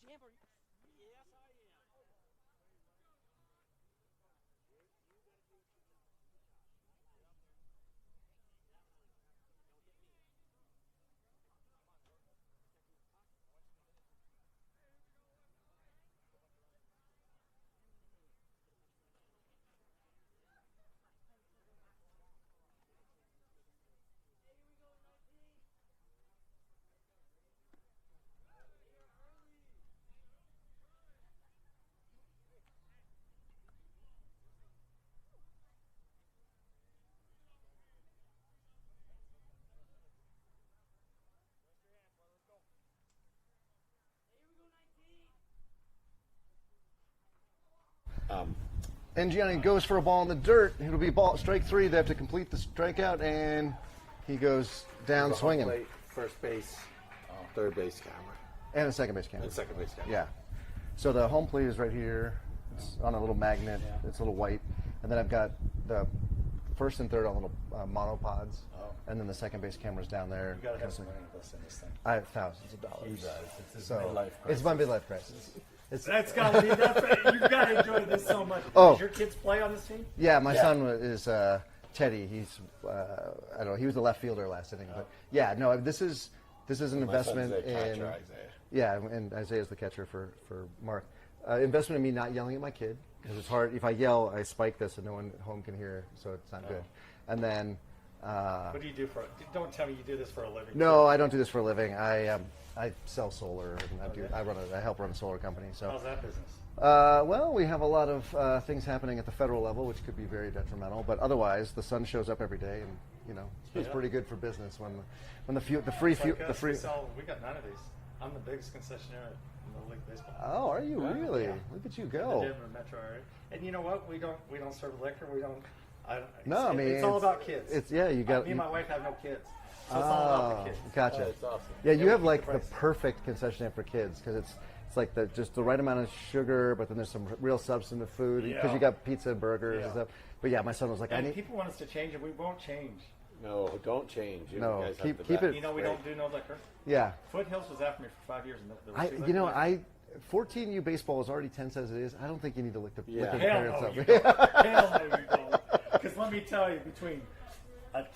Jammer. Yes, I am. And Gianni goes for a ball in the dirt. It'll be ball strike 3. They have to complete the strikeout, and he goes down The home swinging. plate, first base, Third base camera. And a second base camera. And second base camera. Yeah. So the home plate is right here. It's on a little magnet. It's a little white. And then I've got the first and third on little monopods. Oh. And then the second base camera's down there. You gotta have some money invested in this thing. I have thousands of dollars. He does. It's his So midlife it's crisis. my midlife crisis. It's, That's gotta be. You've got to enjoy this so much. Oh. Does your kids play on this team? yeah, my son is Teddy. He's I don't know. He was the left fielder last inning, but yeah, no. This is an My son's investment a catcher, in Isaiah. yeah, and Isaiah's the catcher for Mark. Investment in me not yelling at my kid because it's hard. If I yell, I spike this and no one at home can hear, so it's not good. And then What do you do for? Don't tell me you do this for a living. no, I don't do this for a living. I sell solar and I help run a solar company. So How's that business? well, we have a lot of things happening at the federal level, which could be very detrimental. But otherwise, the sun shows up every day, and it's pretty good for business when the free It's like the us, free. we got none of these. I'm the biggest concessionaire in the league baseball. Oh, are you really? Yeah. Look at you In the go! Denver metro area. And you know what? We don't serve liquor. We don't. No, I mean it's all about kids. It's you got. Me and my wife have no kids, so it's all about the kids. Gotcha. Oh, that's awesome. Yeah, you we have keep like the the price. perfect concessionaire for kids because it's like just the right amount of sugar, but then there's some real substantive food because Yeah. you got pizza and burgers and Yeah. stuff. But yeah, my son was like, I And need. people want us to change, and we won't change. No, don't change. You No, guys have keep- the keep best. it- You know, we don't do no liquor. Yeah, Foothills was after me for 5 years, and there was two you know, liquor 14U baseball is already tense as it is. I don't think you need to lick the Yeah. parents Hell up. no, you don't. Hell no, you don't. Because let me tell you, between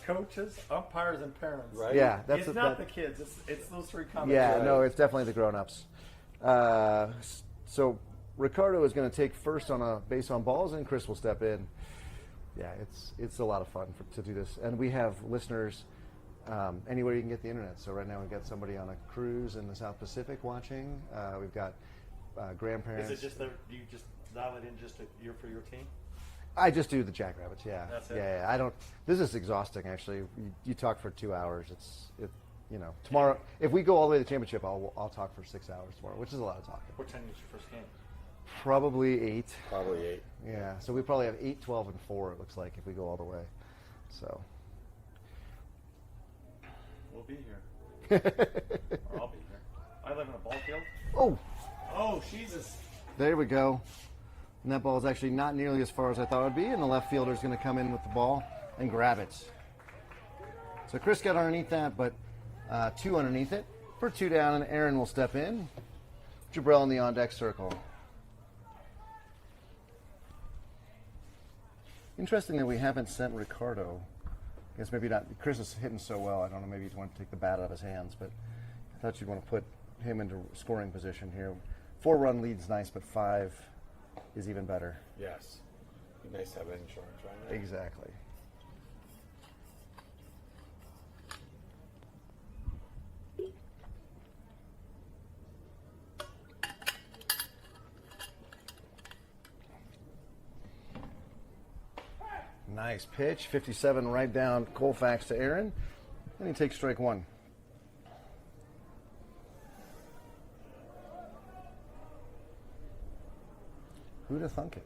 coaches, umpires, and parents, Right? Yeah, that's it's not the kids. It's those three comments. Yeah, Right. no, it's definitely the grown-ups. So Ricardo is going to take first on a base on balls, and Chris will step in. Yeah, it's a lot of fun to do this, and we have listeners anywhere you can get the internet. So right now we've got somebody on a cruise in the South Pacific watching. We've got grandparents. Is it just do you just dial it in just for your team? I just do the Jackrabbits. Yeah, That's it? yeah. I don't. This is exhausting. Actually, you talk for 2 hours. Tomorrow. If we go all the way to the championship, I'll talk for 6 hours tomorrow, which is a lot of talking. What time is your first game? Probably 8. Probably 8. Yeah, so we probably have 8, 12, and 4, it looks like, if we go all the way. So. We'll be here. Or I'll be here. I live in a ball field. Oh, Oh, Jesus. there we go. And that ball is actually not nearly as far as I thought it would be, and the left fielder is going to come in with the ball and grab it. So Chris got underneath that, but 2 underneath it for 2 down, and Aaron will step in. Jabrell in the on-deck circle. Interesting that we haven't sent Ricardo. I guess maybe not. Chris is hitting so well, I don't know, maybe he'd want to take the bat out of his hands, but I thought you'd want to put him into scoring position here. 4-run lead's nice, but 5 is even better. Yes. Be nice to have insurance, right? Exactly. Nice pitch, 57 right down Colfax to Aaron, and he takes strike 1. Who'd have thunk it?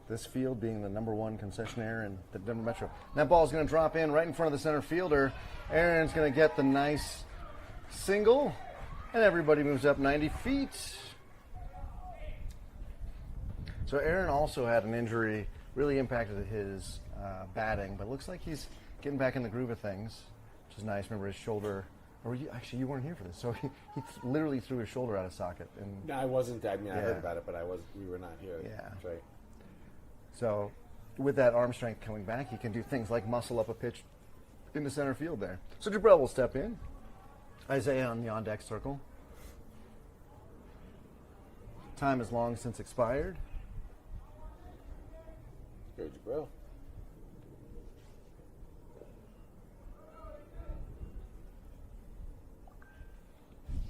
This field being the #1 concessionaire in the Denver Metro. And that ball's going to drop in right in front of the center fielder. Aaron's going to get the nice single, and everybody moves up 90 feet. So Aaron also had an injury, really impacted his batting, but it looks like he's getting back in the groove of things, which is nice. Remember his shoulder, or you weren't here for this, so he literally threw his shoulder out of socket. And No, I wasn't. I mean, I Yeah. heard about it, but we were not here. Yeah. That's right. so with that arm strength coming back, he can do things like muscle up a pitch into center field there. So Jabrell will step in. Isaiah on the on-deck circle. Time is long since expired. Good, Jabril.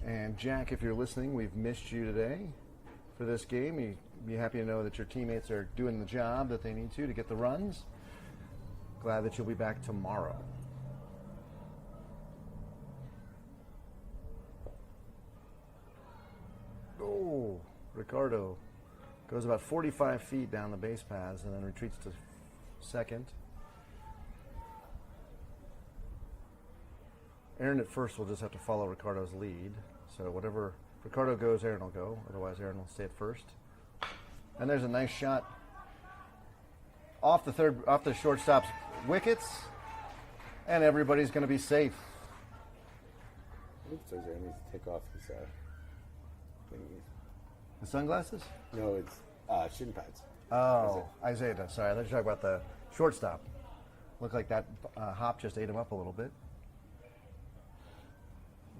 And Jack, if you're listening, we've missed you today for this game. You'd be happy to know that your teammates are doing the job that they need to get the runs. Glad that you'll be back tomorrow. Oh, Ricardo goes about 45 feet down the base paths and then retreats to second. Aaron at first will just have to follow Ricardo's lead. So whatever Ricardo goes, Aaron will go. Otherwise, Aaron will stay at first. And there's a nice shot off the shortstop's wickets, and everybody's going to be safe. I think Isaiah needs to take off his thingies. The sunglasses? No, it's shin pads. Oh, Isaiah does. Sorry, I thought you were talking about the shortstop. Looked like that hop just ate him up a little bit.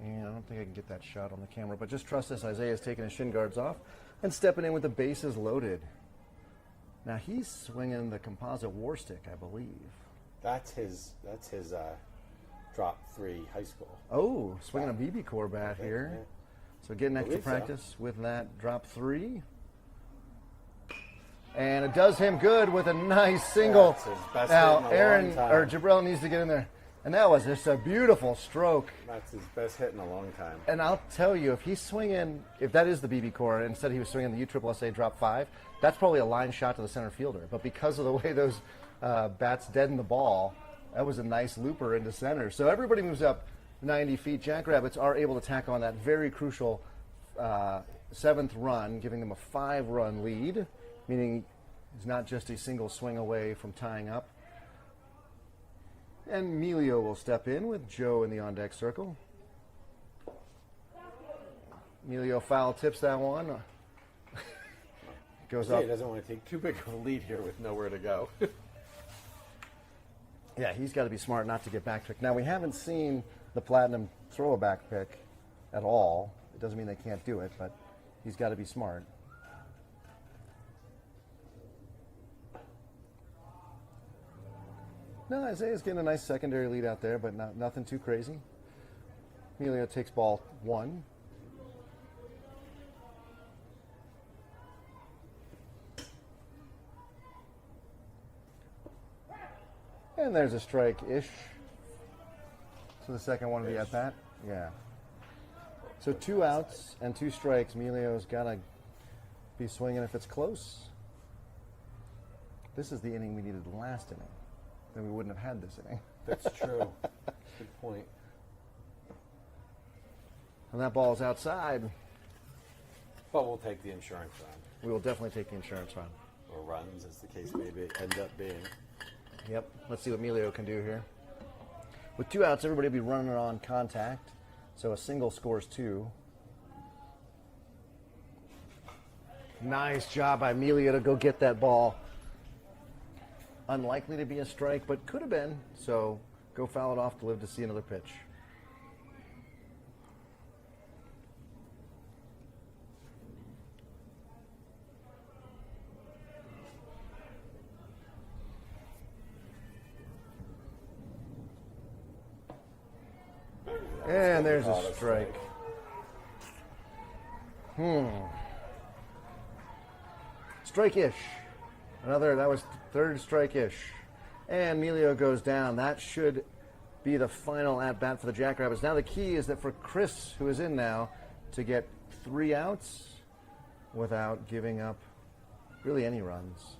And I don't think I can get that shot on the camera, but just trust this. Isaiah's taking his shin guards off and stepping in with the bases loaded. Now he's swinging the composite war stick, I believe. That's his drop 3 high school. Oh, swinging a BB core bat here. Yeah. So getting extra Believe so. practice with that drop 3. And it does him good with a nice single. That's his best Now hit in a Aaron long time. or Jabrell needs to get in there. And that was just a beautiful stroke. That's his best hit in a long time. And I'll tell you, if he's swinging, if that is the BB core, instead he was swinging the USSSA drop 5, that's probably a line shot to the center fielder. But because of the way those bats deadened the ball, that was a nice looper into center. So everybody moves up 90 feet. Jackrabbits are able to tack on that very crucial 7th run, giving them a 5-run lead, meaning it's not just a single swing away from tying up. And Emilio will step in with Joe in the on-deck circle. Emilio foul tips that one. Goes Isaiah up. doesn't want to take too big of a lead here with nowhere to go. Yeah, he's got to be smart not to get back picked. Now, we haven't seen the Platinum throw a back pick at all. It doesn't mean they can't do it, but he's got to be smart. No, Isaiah's getting a nice secondary lead out there, but nothing too crazy. Emilio takes ball 1. And there's a strike-ish. So the second one of the at-bat? Yeah. So 2 outs and 2 strikes. Emilio's got to be swinging if it's close. This is the inning we needed last inning. Then we wouldn't have had this inning. That's true. Good point. And that ball's outside. But we'll take the insurance run. We will definitely take the insurance run. Or runs, as the case may be, end up being. Yep. Let's see what Emilio can do here. With 2 outs, everybody will be running on contact. So a single scores 2. Nice job by Emilio to go get that ball. Unlikely to be a strike, but could have been. So go foul it off to live to see another pitch. And there's a strike. Strike-ish. That was third strike-ish. And Emilio goes down. That should be the final at-bat for the Jackrabbits. Now the key is that for Chris, who is in now, to get 3 outs without giving up really any runs.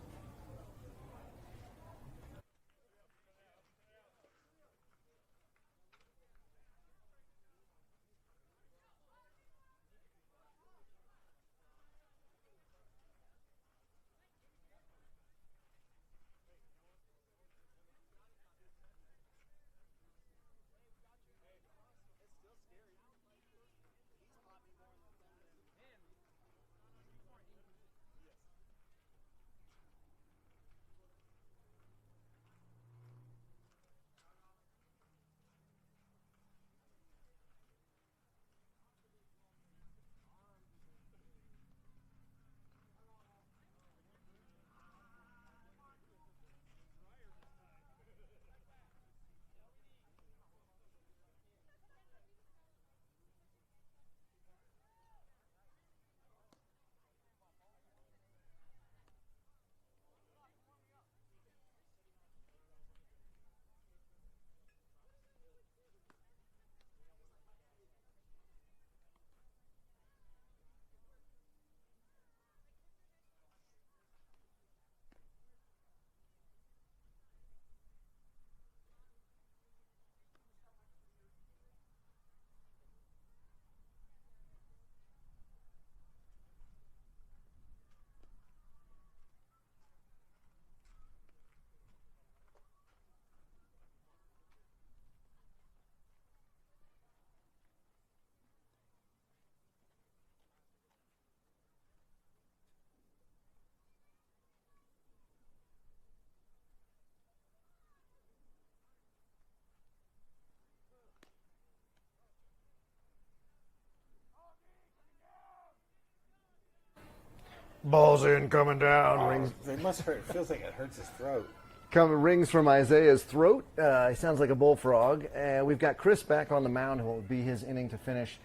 Ball's in, coming down. Rings. It must hurt. It feels like it hurts his throat. Rings from Isaiah's throat. He sounds like a bullfrog. We've got Chris back on the mound, who will be his inning to finish.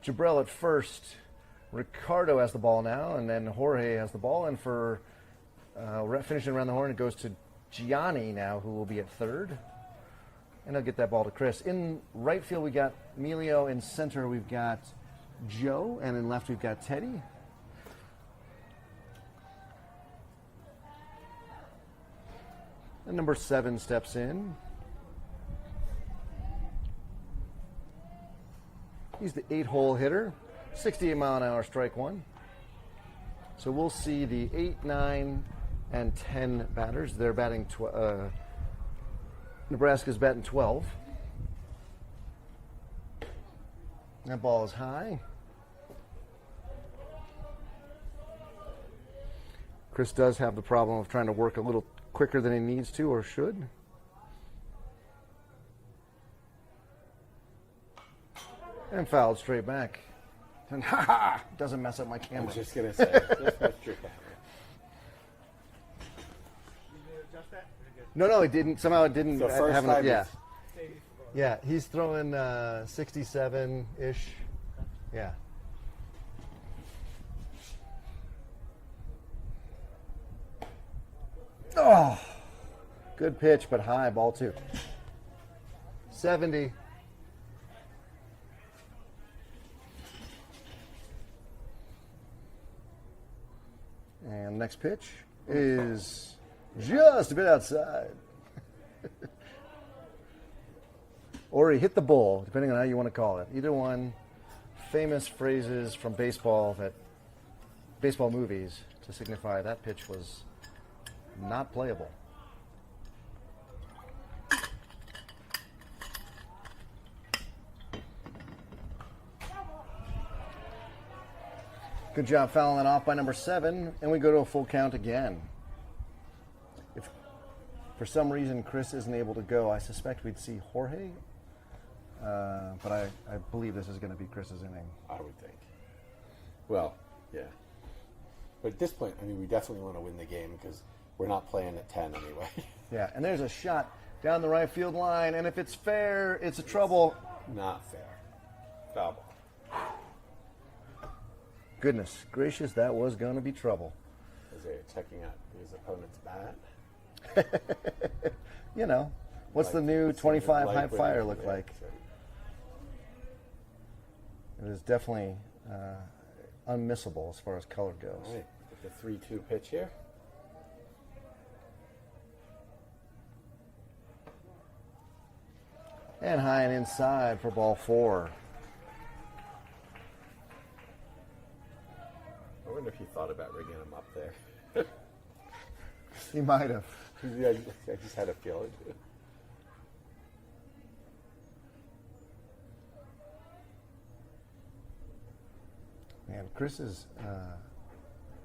Jabril at first. Ricardo has the ball now, and then Jorge has the ball. And for finishing around the horn, it goes to Gianni now, who will be at third. And he'll get that ball to Chris. In right field, we got Emilio. In center, we've got Joe. And in left, we've got Teddy. And number 7 steps in. He's the 8-hole hitter. 68-mile-an-hour strike 1. So we'll see the 8, 9, and 10 batters. They're batting Nebraska's batting 12. That ball is high. Chris does have the problem of trying to work a little quicker than he needs to or should. And fouled straight back. And doesn't mess up my I camera. was just going to say, just messed your camera. No, it didn't. Somehow it didn't The first have enough. time Yeah. it's- Yeah, he's throwing 67-ish. Yeah. Oh, good pitch, but high, ball 2. 70. next pitch is just a bit outside. Or he hit the bull, depending on how you want to call it. Either one. Famous phrases from baseball movies to signify that pitch was not playable. Good job fouling it off by number 7, and we go to a full count again. If for some reason Chris isn't able to go, I suspect we'd see Jorge, but I believe this is going to be Chris's inning. I would think. Well, yeah. But at this point, I mean, we definitely want to win the game because we're not playing at 10 anyway. Yeah, and there's a shot down the right field line, and if it's fair, it's a trouble. Not fair. Foul ball. Goodness gracious, that was going to be trouble. Isaiah checking out his opponent's bat. You know, what's the new 25 high flyer look like? It is definitely unmissable as far as color goes. All right, with the 3-2 pitch here. And high and inside for ball 4. I wonder if he thought about rigging him up there. He might have. I just had a feeling. Man, Chris's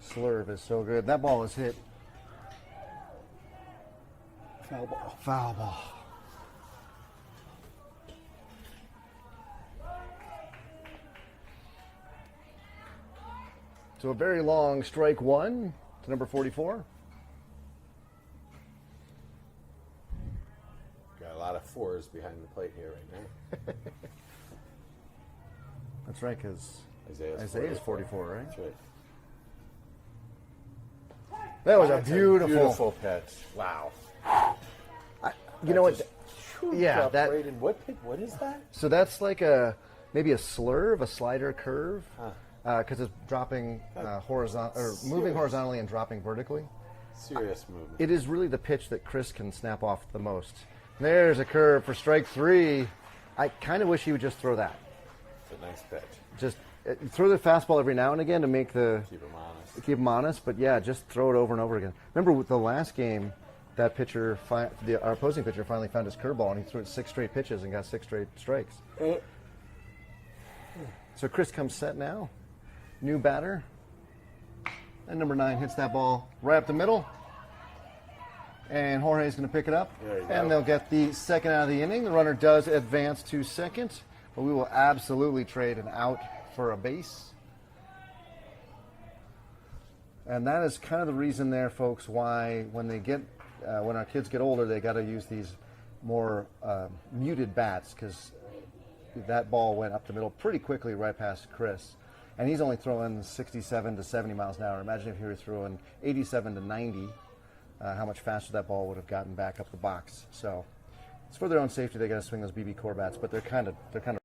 slurve is so good. That ball is hit. Foul ball. Foul ball. So a very long strike 1 to number 44. Got a lot of 4s behind the plate here right now. That's right, because Isaiah's 44, right? That's right. That was a That's beautiful pitch. Wow. You know what? Just Yeah, dropped that. right in. What is that? So that's like maybe a slurve, a slider curve, because it's dropping horizontal or moving horizontally and dropping vertically. Serious movement. It is really the pitch that Chris can snap off the most. There's a curve for strike 3. I kind of wish he would just throw that. It's a nice pitch. Just throw the fastball every now and again to make Keep him honest. But yeah, just throw it over and over again. Remember with the last game, that pitcher, our opposing pitcher, finally found his curveball and he threw it 6 straight pitches and got 6 straight strikes. So Chris comes set now, new batter, and number 9 hits that ball right up the middle. And Jorge's going to pick it up, and they'll get the second out of the inning. The runner does advance to second, but we will absolutely trade an out for a base. And that is kind of the reason there, folks, why when our kids get older, they got to use these more muted bats, because that ball went up the middle pretty quickly right past Chris. And he's only throwing 67 to 70 miles an hour. Imagine if he were throwing 87 to 90. How much faster that ball would have gotten back up the box. So it's for their own safety. They got to swing those BB Core bats, but they're kind of